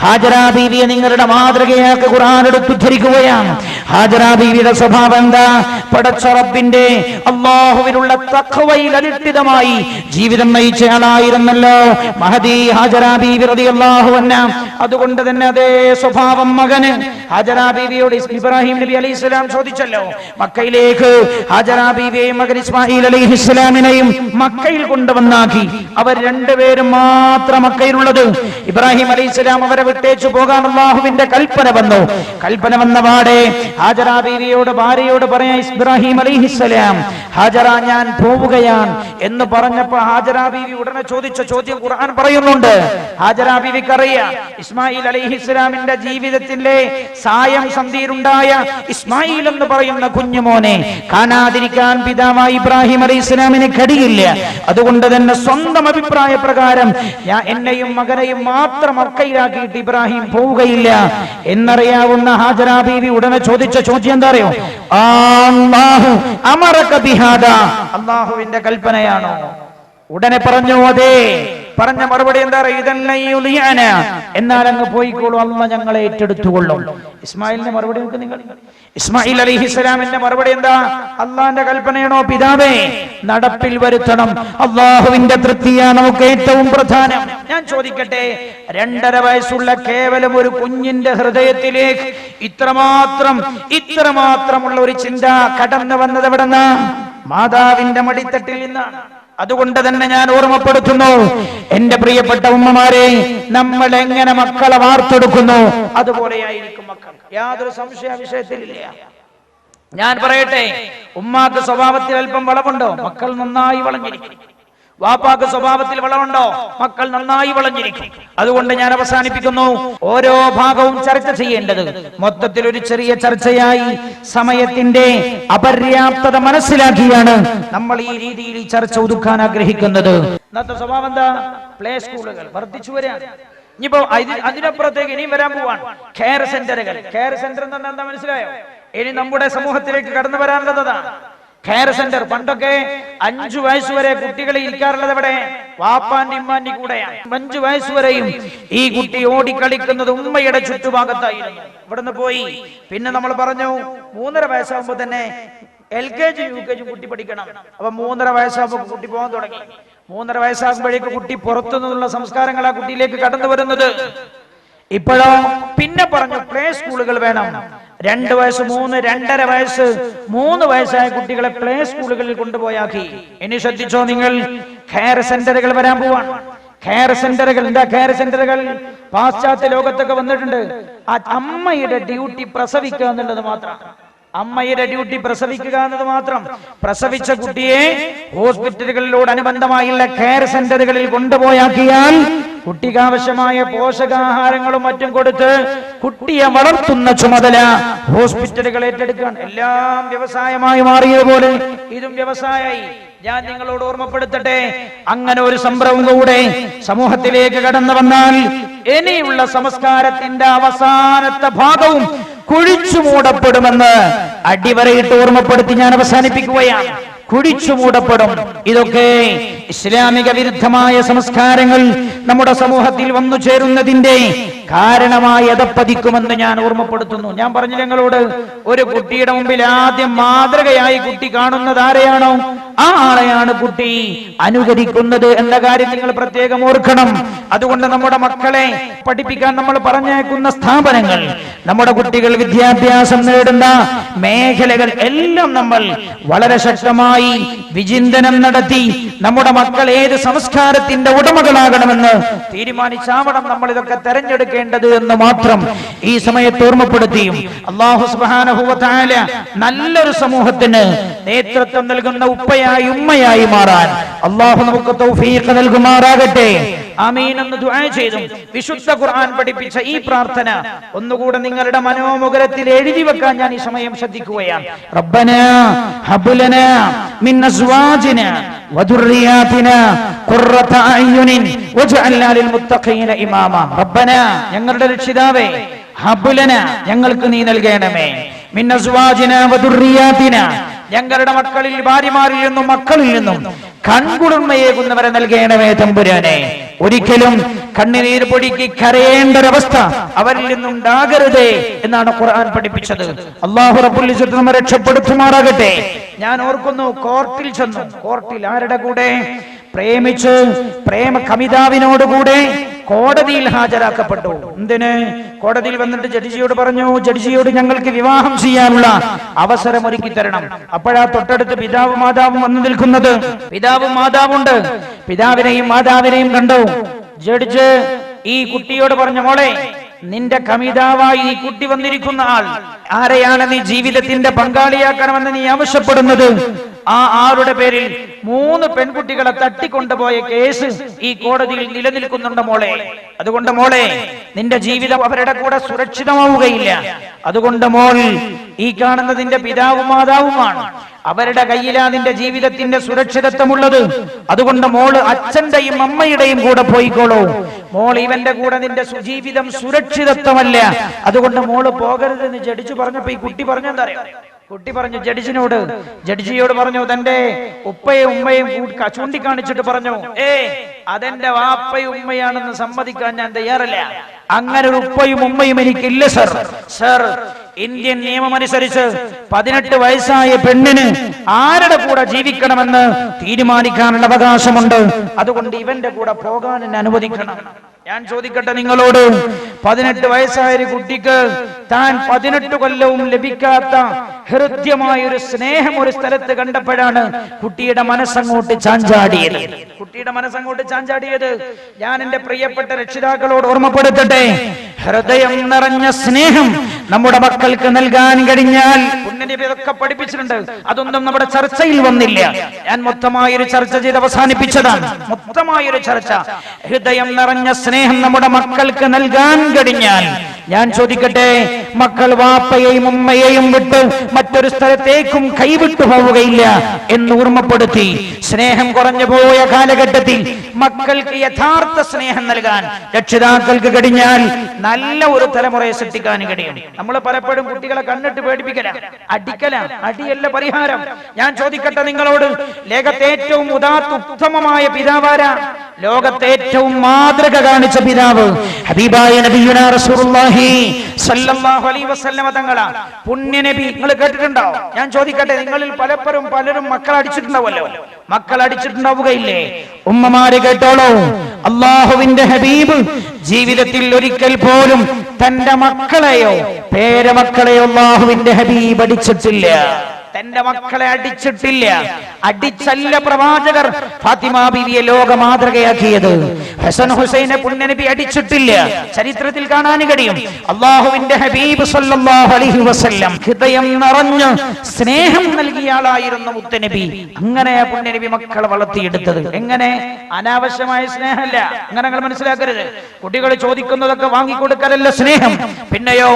ഹാജറ ബീവിയെ നിങ്ങളുടെ മാതൃകയാക്കി ഖുർആൻ എടുത്തുദ്ധരിക്കുകയാണ്. ഹാജറ ബീവിയുടെ സ്വഭാവം എന്താ? പടച്ച റബ്ബിന്റെ അല്ലാഹുവിലുള്ള തഖ്വയിൽ അധിഷ്ഠിതമായി ജീവിതം നയിച്ച ആളായിരുന്നല്ലോ മഹദി ഹാജറ ബീവി റളിയല്ലാഹു അൻഹാ. അതുകൊണ്ട് തന്നെ അതേ സ്വഭാവം മകന് ഹാജറ ബീവിയോട് ഇബ്രാഹിം നബി അലൈഹിസ്സലാം ചോദിച്ചല്ലോ. മക്കയിലേക്ക് ഹാജറ ബീവിയെയും മകൻ ഇസ്മായിൽ അലൈഹിസ്സലാമിനെയും മക്കയിൽ കൊണ്ടുവന്നാക്കി. അവർ രണ്ടുപേരും മാത്രം മക്കയിലുള്ളത്. ഇബ്രാഹിം അലൈഹിസ്സലാം അവരെ വിട്ടേച്ചു പോകാൻ അല്ലാഹുവിന്റെ കൽപ്പന വന്നു. കൽപ്പന വന്ന പാടെ ഹാജറ ബീവിയോട് ഭാര്യയോട് പറയാ, ഇബ്രാഹിം അലൈഹിസ്സലാം, ഹാജറ ഞാൻ പോവുകയാണ് എന്ന് പറഞ്ഞപ്പോ ഹാജറ ബീവി ഉടനെ ചോദിച്ച ചോദ്യം ഖുർആൻ പറയുന്നുണ്ട്. ഹാജറ ബീവിക്കറിയാം ഇസ്മായിൽ അലൈഹിസ്സലാമിന്റെ ജീവിതത്തിലെ സായം സന്ധിയിലുണ്ടായ ഇസ്മായിൽ എന്ന് പറയുന്ന കുഞ്ഞുമോനെ കാണാതിരിക്കാൻ പിതാവായ ഇബ്രാഹിം അലൈഹിസ്സലാമിന് കഴിയില്ല. അതുകൊണ്ട് തന്നെ സ്വന്തം അഭിപ്രായ പ്രകാരം എന്നെയും മകനെയും മാത്രം മക്കയിലാക്കിയിട്ട് ഇബ്രാഹിം പോവുകയില്ല എന്നറിയാവുന്ന ഹാജറ ബീവി ഉടനെ ചോദിച്ച ചോദ്യം എന്താ അറിയോ? അല്ലാഹു അമറക ബിഹാദാ, അല്ലാഹുവിന്റെ കൽപ്പനയാണോ? ഉടനെ പറഞ്ഞു അതെ. പറഞ്ഞ മറുപടി എന്താ? എന്നാൽ അങ്ങ് പോയിക്കോളൂ, അല്ലാഹ് ഞങ്ങളെ ഏറ്റെടുത്തുകൊള്ളും. ഇസ്മായിലിന്റെ മറുപടി നോക്ക് നിങ്ങൾ. ഇസ്മായിൽ അലൈഹിസ്സലാമിന്റെ മറുപടി എന്താ? അള്ളാന്റെ കൽപ്പനയാണോ പിതാവേ, നടപ്പിൽ വരുത്തണം. അള്ളാഹുവിന്റെ തൃപ്തിയാണ് നമുക്ക് ഏറ്റവും പ്രധാനം. ഞാൻ ചോദിക്കട്ടെ, 2.5 വയസ്സുള്ള കേവലം ഒരു കുഞ്ഞിന്റെ ഹൃദയത്തിലേക്ക് ഇത്രമാത്രമുള്ള ഒരു ചിന്ത കടന്നു വന്നത് എവിടെന്നാ? മാതാവിന്റെ മടിത്തട്ടിൽ നിന്നാണ്. അതുകൊണ്ട് തന്നെ ഞാൻ ഓർമ്മപ്പെടുത്തുന്നു, എന്റെ പ്രിയപ്പെട്ട ഉമ്മമാരെ, നമ്മൾ എങ്ങനെ മക്കളെ വാർത്തെടുക്കുന്നു അതുപോലെയായിരിക്കും മക്കൾ. യാതൊരു സംശയ വിഷയത്തിലില്ല. ഞാൻ പറയട്ടെ, ഉമ്മാക്ക് സ്വഭാവത്തിൽ അല്പം വളവുണ്ടോ? മക്കൾ നന്നായി വളഞ്ഞിരിക്കും. വാപ്പാക്ക് സ്വഭാവത്തിൽ വളവുണ്ടോ? മക്കൾ നന്നായി വളഞ്ഞിരിക്കും. അതുകൊണ്ട് ഞാൻ അവസാനിപ്പിക്കുന്നു. ഓരോ ഭാഗവും ചർച്ച ചെയ്യേണ്ടത് മൊത്തത്തിൽ ഒരു ചെറിയ ചർച്ചയായി സമയത്തിന്റെ അപര്യാപ്തത മനസ്സിലാക്കിയാണ് നമ്മൾ ഈ രീതിയിൽ ഈ ചർച്ച ഒതുക്കാൻ ആഗ്രഹിക്കുന്നത്. ഇന്നത്തെ സ്വഭാവം എന്താ? പ്ലേ സ്കൂളുകൾ വർദ്ധിച്ചു വരാൻ. ഇനിയിപ്പോ അതിനപ്പുറത്തേക്ക് ഇനിയും വരാൻ പോവാണ് കെയർ സെന്ററുകൾ. കെയർ സെന്റർ എന്താ മനസ്സിലായോ? ഇനി നമ്മുടെ സമൂഹത്തിലേക്ക് കടന്നു വരാനുള്ളതാണ് കെയർ സെന്റർ. പണ്ടൊക്കെ 5 വയസ്സ് വരെ കുട്ടികളെ ഇരിക്കാറുള്ളത് എവിടെ? വാപ്പാന്റെ ഇമ്മാന്റെ കൂടെയാണ്. 5 വയസ്സ് വരെയും ഈ കുട്ടി ഓടിക്കളിക്കുന്നത് ഉമ്മയുടെ ചുറ്റുഭാഗത്തായിരുന്നു. ഇവിടുന്ന് പോയി പിന്നെ നമ്മൾ പറഞ്ഞു 3.5 വയസ്സാകുമ്പോ തന്നെ LKG UKG കുട്ടി പഠിക്കണം. അപ്പൊ 3.5 വയസ്സാകുമ്പോ കുട്ടി പോകാൻ തുടങ്ങി. 3.5 വയസ്സാകുമ്പോഴേക്ക് കുട്ടി പുറത്തു നിന്നുള്ള സംസ്കാരങ്ങൾ ആ കുട്ടിയിലേക്ക് കടന്നു വരുന്നത്. ഇപ്പോഴോ പിന്നെ പറഞ്ഞു പ്ലേ സ്കൂളുകൾ വേണം. 2 വയസ്സ് 3, 2.5 വയസ്സ് 3 വയസ്സായ കുട്ടികളെ പ്ലേ സ്കൂളുകളിൽ കൊണ്ടുപോയാക്കി. ഇനി ശ്രദ്ധിച്ചോ നിങ്ങൾ, കെയർ സെന്ററുകൾ വരാൻ പോവാണ്. കെയർ സെന്ററുകൾ എന്താ? കെയർ സെന്ററുകൾ പാശ്ചാത്യ ലോകത്തൊക്കെ വന്നിട്ടുണ്ട്. ആ അമ്മയുടെ ഡ്യൂട്ടി പ്രസവിക്കുക എന്നുള്ളത് മാത്രം. അമ്മയുടെ ഡ്യൂട്ടി പ്രസവിക്കുക എന്നത് മാത്രം. പ്രസവിച്ച കുട്ടിയെ ഹോസ്പിറ്റലുകളിലോട് അനുബന്ധമായുള്ള കെയർ സെന്ററുകളിൽ കൊണ്ടുപോയാക്കിയാൽ കുട്ടിക്ക് ആവശ്യമായ പോഷകാഹാരങ്ങളും മറ്റും കൊടുത്ത് കുട്ടിയെ വളർത്തുന്ന ചുമതല ഹോസ്പിറ്റലുകൾ ഏറ്റെടുക്കാൻ. എല്ലാം വ്യവസായമായി മാറിയതുപോലെ ഇതും വ്യവസായമായി. ഞാൻ നിങ്ങളോട് ഓർമ്മപ്പെടുത്തട്ടെ, അങ്ങനെ ഒരു സംഭവം കൂടെ സമൂഹത്തിലേക്ക് കടന്നു വന്നാൽ ഇനിയുള്ള സംസ്കാരത്തിന്റെ അവസാനത്തെ ഭാഗവും കുഴിച്ചു മൂടപ്പെടുമെന്ന് അടിവരയിട്ട് ഓർമ്മപ്പെടുത്തി ഞാൻ അവസാനിപ്പിക്കുകയാണ്. കുഴിച്ചു മൂടപ്പെടും. ഇതൊക്കെ ഇസ്ലാമിക വിരുദ്ധമായ സംസ്കാരങ്ങൾ നമ്മുടെ സമൂഹത്തിൽ വന്നു ചേരുന്നതിന്റെ കാരണമായി അതപ്പതിക്കുമെന്ന് ഞാൻ ഓർമ്മപ്പെടുത്തുന്നു. ഞാൻ പറഞ്ഞു ഞങ്ങളോട്, ഒരു കുട്ടിയുടെ മുമ്പിൽ ആദ്യം മാതൃകയായി കുട്ടി കാണുന്നത് ആരെയാണോ ആ ആളെയാണ് കുട്ടി അനുകരിക്കുന്നത് എന്ന കാര്യം നിങ്ങൾ പ്രത്യേകം ഓർക്കണം. അതുകൊണ്ട് നമ്മുടെ മക്കളെ പഠിപ്പിക്കാൻ നമ്മൾ പറഞ്ഞേക്കുന്ന സ്ഥാപനങ്ങൾ, നമ്മുടെ കുട്ടികൾ വിദ്യാഭ്യാസം നേടുന്ന മേഖലകൾ എല്ലാം നമ്മൾ വളരെ ശക്തമായി വിചിന്തനം നടത്തി നമ്മുടെ മക്കൾ ഏത് സംസ്കാരത്തിന്റെ ഉടമകളാകണമെന്ന് തീരുമാനിച്ചാവണം നമ്മൾ ഇതൊക്കെ തെരഞ്ഞെടുക്കേണ്ടത് എന്ന് മാത്രം ഈ സമയത്ത് ഓർമ്മപ്പെടുത്തിയും അല്ലാഹു സുബ്ഹാനഹു വ തആല നല്ലൊരു സമൂഹത്തിന് നേതൃത്വം നൽകുന്ന ഉപ്പയായി ഉമ്മയായി മാറാൻ അല്ലാഹു നമുക്ക് തൗഫീഖ് നൽകുമാറാകട്ടെ. ആമീൻ എന്ന് ദുആ ചെയ്തു. വിശുദ്ധ ഖുർആൻ പഠിപ്പിച്ച ഈ പ്രാർത്ഥന ഒന്നുകൂടെ നിങ്ങളുടെ മനോമുഖരത്തിൽ എഴുതി വെക്കാൻ ഞാൻ ഈ സമയം ശ്രദ്ധിക്കുകയാണ്. റബ്ബനാ ഹബ് ലനാ മിൻ അസ്വാജിനാ വദുർരിയാതിനാ ഖുർറത അയ്യുനിൻ വജ്അൽനാ ലിൽ മുത്തഖീന ഇമാമ. റബ്ബനാ ഞങ്ങളുടെ രക്ഷിതാവേ, ഹബ് ലനാ ഞങ്ങൾക്ക് നീ നൽകണമേ, മിൻ അസ്വാജിനാ വദുർരിയാതിനാ ഞങ്ങളുടെ മക്കളിൽ ഭാര്യമാരിൽ നിന്നും മക്കളിൽ നിന്നും കൺകുളിർമയേകുന്നവരെ നൽകണമേ തമ്പുരാനെ. ഒരിക്കലും കണ്ണുനീർ പൊടിക്ക് കരയേണ്ടൊരവസ്ഥ അവരിൽ നിന്നുണ്ടാകരുതേ എന്നാണ് ഖുർആൻ പഠിപ്പിച്ചത്. അല്ലാഹു റബ്ബുൽ ഇസ്സത്ത് നമ്മെ രക്ഷപ്പെടുത്തുമാറാകട്ടെ. ഞാൻ ഓർക്കുന്നു, കോർട്ടിൽ ചെന്നു. കോർട്ടിൽ ആരുടെ കൂടെ? പ്രേമിച്ച് കമിതാവിനോടുകൂടെ കോടതിയിൽ ഹാജരാക്കപ്പെട്ടു. എന്തിന്? കോടതിയിൽ വന്നിട്ട് ജഡ്ജിയോട് പറഞ്ഞു, ജഡ്ജിയോട് ഞങ്ങൾക്ക് വിവാഹം ചെയ്യാനുള്ള അവസരം ഒരുക്കി തരണം. അപ്പോഴാ തൊട്ടടുത്ത് പിതാവും മാതാവും വന്നു നിൽക്കുന്നത്. പിതാവും മാതാവുണ്ട്. പിതാവിനെയും മാതാവിനെയും കണ്ടു. ജഡ്ജ് ഈ കുട്ടിയോട് പറഞ്ഞു, മോളെ, നിന്റെ കമിതാവായി ഈ കുട്ടി വന്നിരിക്കുന്ന ആൾ ആരെയാണ് നീ ജീവിതത്തിന്റെ പങ്കാളിയാക്കണമെന്ന് നീ ആവശ്യപ്പെടുന്നത്? ആ ആളുടെ പേരിൽ 3 പെൺകുട്ടികളെ തട്ടിക്കൊണ്ടുപോയ കേസ് ഈ കോടതിയിൽ നിലനിൽക്കുന്നുണ്ട് മോളെ. അതുകൊണ്ട് മോളെ, നിന്റെ ജീവിതം അവരുടെ കൂടെ സുരക്ഷിതമാവുകയില്ല. അതുകൊണ്ട് മോൾ, ഈ കാണുന്നതിന്റെ പിതാവും മാതാവുമാണ്. അവരുടെ കയ്യിലാ നിന്റെ ജീവിതത്തിന്റെ സുരക്ഷിതത്വമുള്ളത്. അതുകൊണ്ട് മോള് അച്ഛന്റെയും അമ്മയുടെയും കൂടെ പോയിക്കോളൂ. മോൾ ഇവന്റെ കൂടെ നിന്റെ സുജീവിതം സുരക്ഷിതത്വമല്ല. അതുകൊണ്ട് മോള് പോകരുതെന്ന് ജഡ്ജി പറഞ്ഞപ്പോ ഈ കുട്ടി പറഞ്ഞെന്താ അറിയാം? കുട്ടി പറഞ്ഞു ജഡ്ജിയോട് പറഞ്ഞു, തന്റെ ഉപ്പയും ഉമ്മയും ചൂണ്ടിക്കാണിച്ചിട്ട് പറഞ്ഞു, അതെന്റെ വാപ്പയും ഉമ്മയാണെന്ന് സമ്മതിക്കാൻ ഞാൻ തയ്യാറല്ല. അങ്ങനെ ഒരു ഉപ്പയും ഉമ്മയും എനിക്കില്ല സർ. ഇന്ത്യൻ നിയമം അനുസരിച്ച് 18 വയസ്സായ പെണ്ണിന് ആരുടെ കൂടെ ജീവിക്കണമെന്ന് തീരുമാനിക്കാനുള്ള അവകാശമുണ്ട്. അതുകൊണ്ട് ഇവന്റെ കൂടെ പോകാൻ എന്നെ അനുവദിക്കണം. ഞാൻ ചോദിക്കട്ടെ നിങ്ങളോട്, 18 വയസ്സായ ഒരു കുട്ടിക്ക് താൻ 18 കൊല്ലവും ലഭിക്കാത്ത ഹൃദ്യമായ ഒരു സ്നേഹം ഒരു സ്ഥലത്ത് കണ്ടപ്പോഴാണ് കുട്ടിയുടെ മനസ്സങ്ങോട്ട് ചാഞ്ചാടിയത്. ഞാൻ എന്റെ പ്രിയപ്പെട്ട രക്ഷിതാക്കളോട് ഓർമ്മപ്പെടുത്തട്ടെ, ഹൃദയം നിറഞ്ഞ സ്നേഹം നമ്മുടെ മക്കൾക്ക് നൽകാൻ കഴിഞ്ഞാൽ ഇതൊക്കെ പഠിപ്പിച്ചിട്ടുണ്ട്. അതൊന്നും നമ്മുടെ ചർച്ചയിൽ വന്നില്ല. ഞാൻ മൊത്തമായൊരു ചർച്ച ചെയ്ത് അവസാനിപ്പിച്ചതാണ്. മൊത്തമായൊരു ചർച്ച. ഹൃദയം നിറഞ്ഞ സ്നേഹം നമ്മുടെ മക്കൾക്ക് നൽകാൻ കഴിഞ്ഞാൽ, ഞാൻ ചോദിക്കട്ടെ, മക്കൾ വാപ്പയെയും ഉമ്മയെയും വിട്ട് മറ്റൊരു സ്ഥലത്തേക്കും കൈവിട്ടു പോവുകയില്ല എന്ന് ഓർമ്മപ്പെടുത്തി. സ്നേഹം കുറഞ്ഞു പോയ കാലഘട്ടത്തിൽ മക്കൾക്ക് യഥാർത്ഥ സ്നേഹം നൽകാൻ രക്ഷിതാക്കൾക്ക് കഴിഞ്ഞാൽ നല്ല ഒരു തലമുറയെ സൃഷ്ടിക്കാൻ കഴിയും. നമ്മൾ പലപ്പോഴും കുട്ടികളെ കണ്ണിട്ട് പേടിപ്പിക്കല, അടിക്കല. അടിയല്ല പരിഹാരം. ഞാൻ ചോദിക്കട്ടെ നിങ്ങളോട്, ലോകത്തെ ഏറ്റവും ഉത്തമമായ പിതാവാരാ? ലോകത്തെ ഏറ്റവും മാതൃക കാണിച്ച പിതാവ് ഹബീബായ നബിയുനാ റസൂലുള്ളാഹി സ്വല്ലല്ലാഹു അലൈഹി വസല്ലമ തങ്ങളാ. പുണ്യ നബി നിങ്ങൾ കേട്ടിട്ടുണ്ടോ? ഞാൻ ചോദിക്കട്ടെ, നിങ്ങളിൽ പലരും മക്കൾ അടിച്ചിട്ടുണ്ടാവുമല്ലോ. മക്കൾ അടിച്ചിട്ടുണ്ടാവുകയില്ലേ? ഉമ്മമാര് കേട്ടോളൂ, അല്ലാഹുവിന്റെ ഹബീബ് ജീവിതത്തിൽ ഒരിക്കൽ പോലും തന്റെ മക്കളെയോ പേരമക്കളെയോ അല്ലാഹുവിന്റെ ഹബീബ് അടിച്ചിട്ടില്ല. തന്റെ മക്കളെ അടിച്ചിട്ടില്ല. അടിച്ചല്ല പ്രവാചകർ ഫാത്തിമ ബീവിയെ ലോക മാതൃകയാക്കിയത്. ഹസൻ ഹുസൈനെ പുണ്യനബി അടിച്ചിട്ടില്ല. ചരിത്രത്തിൽ കാണാൻ കഴിയും. അല്ലാഹുവിന്റെ ഹബീബ് സല്ലല്ലാഹു അലൈഹി വസല്ലം ഹൃദയം നിറഞ്ഞ് സ്നേഹം നൽകിയ ആളായിരുന്നു മുത്തനബി. അങ്ങനെ പുണ്യനബി മക്കളെ വളർത്തിയെടുത്തത്. എങ്ങനെ? അനാവശ്യമായ സ്നേഹമല്ല. അങ്ങനെ നിങ്ങൾ മനസ്സിലാക്കരുത്. കുട്ടികൾ ചോദിക്കുന്നതൊക്കെ വാങ്ങിക്കൊടുക്കലല്ല സ്നേഹം. പിന്നെയോ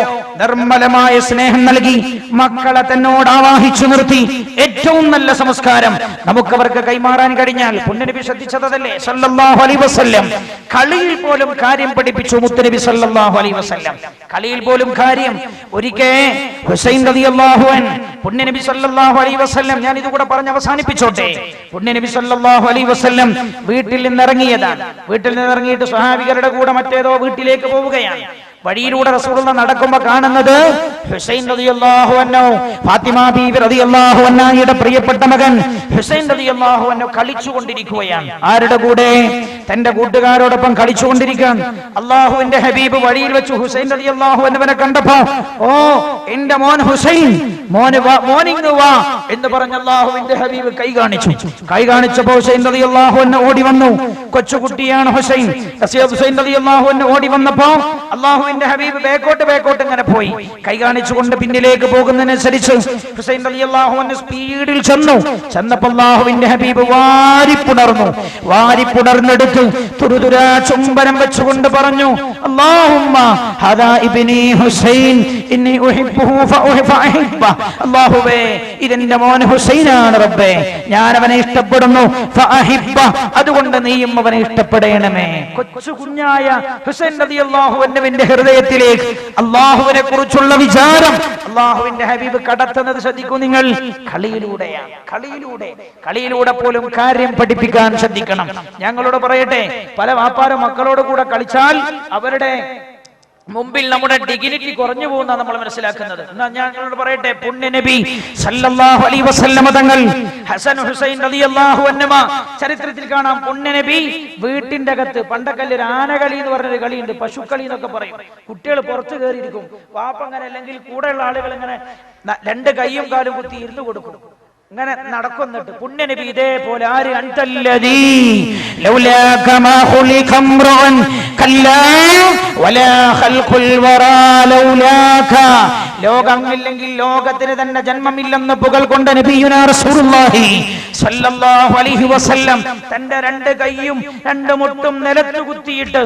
നിർമ്മലമായ സ്നേഹം നൽകി മക്കളെ തന്നോട് ആവാഹിച്ചു നിർത്തി ഏറ്റവും നല്ല സംസ്കാരം നമുക്കവർക്ക് കൈമാറാൻ കഴിഞ്ഞാൽ, പുണ്യനബി ശ്രദ്ധിച്ചതല്ലേ സല്ലല്ലാഹു അലൈഹി വസല്ലം. കളിയിൽ പോലും കാര്യം പഠിപ്പിച്ചു മുത്തനബി സല്ലല്ലാഹു അലൈഹി വസല്ലം. കളിയിൽ പോലും കാര്യം. ഒരിക്കൽ ഹുസൈൻ റളിയല്ലാഹു അൻഹു പുണ്യനബി സല്ലല്ലാഹു അലൈഹി വസല്ലം, ഞാൻ ഇതുകൂടെ പറഞ്ഞ് അവസാനിപ്പിച്ചോട്ടെ. പുണ്യനബി സല്ലല്ലാഹു അലൈഹി വസല്ലം വീട്ടിൽ നിന്ന് ഇറങ്ങിയതാണ്. വീട്ടിൽ നിന്ന് ഇറങ്ങിയിട്ട് സ്വഹാബികളുടെ കൂടെ മറ്റേതോ വീട്ടിലേക്ക് പോവുകയാണ്. വഴിയിലൂടെ റസൂലുള്ളാഹി നടക്കുമ്പോൾ കാണുന്നത് ഹുസൈൻ റളിയല്ലാഹു അൻഹു, ഫാത്തിമ ബീവി റളിയല്ലാഹു അൻഹയുടെ പ്രിയപ്പെട്ട മകൻ ഹുസൈൻ റളിയല്ലാഹു അൻഹു കളിച്ചുകൊണ്ടിരിക്കുകയാണ്. ആരുടെ കൂടെ? തന്റെ കൂട്ടുകാരോടൊപ്പം കളിച്ചുകൊണ്ടിരിക്കാൻ. അള്ളാഹുവിന്റെ ഹബീബ് വഴിയിൽ വെച്ച് ഹുസൈൻ റളിയല്ലാഹു അൻഹുവിനെ കണ്ടപ്പോ, ഓ എന്റെ മോൻ ഹുസൈൻ, മോനിങ് വാ എന്ന് പറഞ്ഞ അള്ളാഹുവിന്റെ ഹബീബ് കൈ കാണിച്ചപ്പോ ഹുസൈൻ റളിയല്ലാഹു അൻഹു ഓടി വന്നു. കൊച്ചുകുട്ടിയാണ് ഹുസൈൻ. ഹുസൈൻ റളിയല്ലാഹു അൻഹു ഓടി വന്നപ്പോ അള്ളാഹുവിന്റെ ഹബീബ് ബേക്കോട്ട് ഇങ്ങനെ പോയി. കൈ കാണിച്ചുകൊണ്ട് പിന്നിലേക്ക് പോകുന്നതിനനുസരിച്ച് ഹുസൈൻ റളിയല്ലാഹു അൻഹു സ്പീഡിൽ ചെന്നപ്പോ അള്ളാഹുവിന്റെ ഹബീബ് വാരിപ്പുണർന്നെടുത്ത് തുരുതുരാ ചുംബനം വെച്ചുകൊണ്ട് പറഞ്ഞു, അല്ലാഹുമ്മ ഹദാ ഇബ്നി ഹുസൈൻ ഇന്നി ഉഹിബ്ബുഹു ഫഅഹിബ്ബ. അല്ലാഹുവേ, ഇതെന്റെ മോൻ ഹുസൈനാണ് റബ്ബേ, ഞാൻ അവനെ ഇഷ്ടപ്പെടുന്നു. ഫഅഹിബ്ബ, അതുകൊണ്ട് നീയും അവനെ ഇഷ്ടപ്പെടണമേ. കൊച്ചു കുഞ്ഞായ ഹുസൈൻ റളിയല്ലാഹു അൻഹുവിന്റെ ഹൃദയത്തിലേക്ക് അല്ലാഹുവിനെ കുറിച്ചുള്ള വിചാരം അല്ലാഹുവിന്റെ ഹബീബ് കടത്തുന്നത് ശ്രദ്ധിക്കൂ നിങ്ങൾ. കളിയിലൂടെയാണ്. കളിയിലൂടെ പോലും കാര്യം പഠിപ്പിക്കാൻ ശ്രദ്ധിക്കണം. ഞങ്ങളോട് പറയട്ടെ, പല വാപ്പാരും മക്കളോട് കൂടെ കളിച്ചാൽ അവരുടെ മുമ്പിൽ നമ്മുടെ ഡിഗ്നിറ്റി കുറഞ്ഞു പോകുന്ന നമ്മൾ മനസ്സിലാക്കുന്നത്. എന്നാ ഞങ്ങളോട് പറയട്ടെ, പുണ്യ നബി സല്ലല്ലാഹു അലൈഹി വസല്ലമ തങ്ങൾ ഹസൻ ഹുസൈൻ റളിയല്ലാഹു അൻഹുമ ചരിത്രത്തിൽ കാണാം. പുണ്യ നബി വീട്ടിന്റെ അകത്ത് പണ്ടക്കല്ല് ഒരു ആനകളി എന്ന് പറഞ്ഞൊരു കളിയുണ്ട്, പശുക്കളി എന്നൊക്കെ പറയും. കുട്ടികൾ പുറത്തു കയറിയിരിക്കും, വാപ്പ അങ്ങനെ അല്ലെങ്കിൽ കൂടെയുള്ള ആളുകൾ ഇങ്ങനെ രണ്ട് കൈയും കാലും കുത്തി ഇരുന്ന് കൊടുക്കും. ഇങ്ങനെ നടക്കുന്നിട്ട് പുണ്യ നബി ഇതേപോലെ ആര് അൻതല്ലദീ ലൗലാക മാ ഖുലിഖ അംറുൻ കല്ലാ വലാ ഖൽഖുൽ വറാ ലൗലാക. ലോകമില്ലെങ്കിൽ ലോകത്തിന് തന്നെ ജന്മമില്ലെന്ന് പുകൾ കൊണ്ട നബിയുനാ റസൂലുള്ളാഹി സ്വല്ലല്ലാഹു അലൈഹി വസല്ലം തന്റെ രണ്ട് കൈയും രണ്ട് മുട്ടും നിലത്ത് കുത്തിയിട്ട്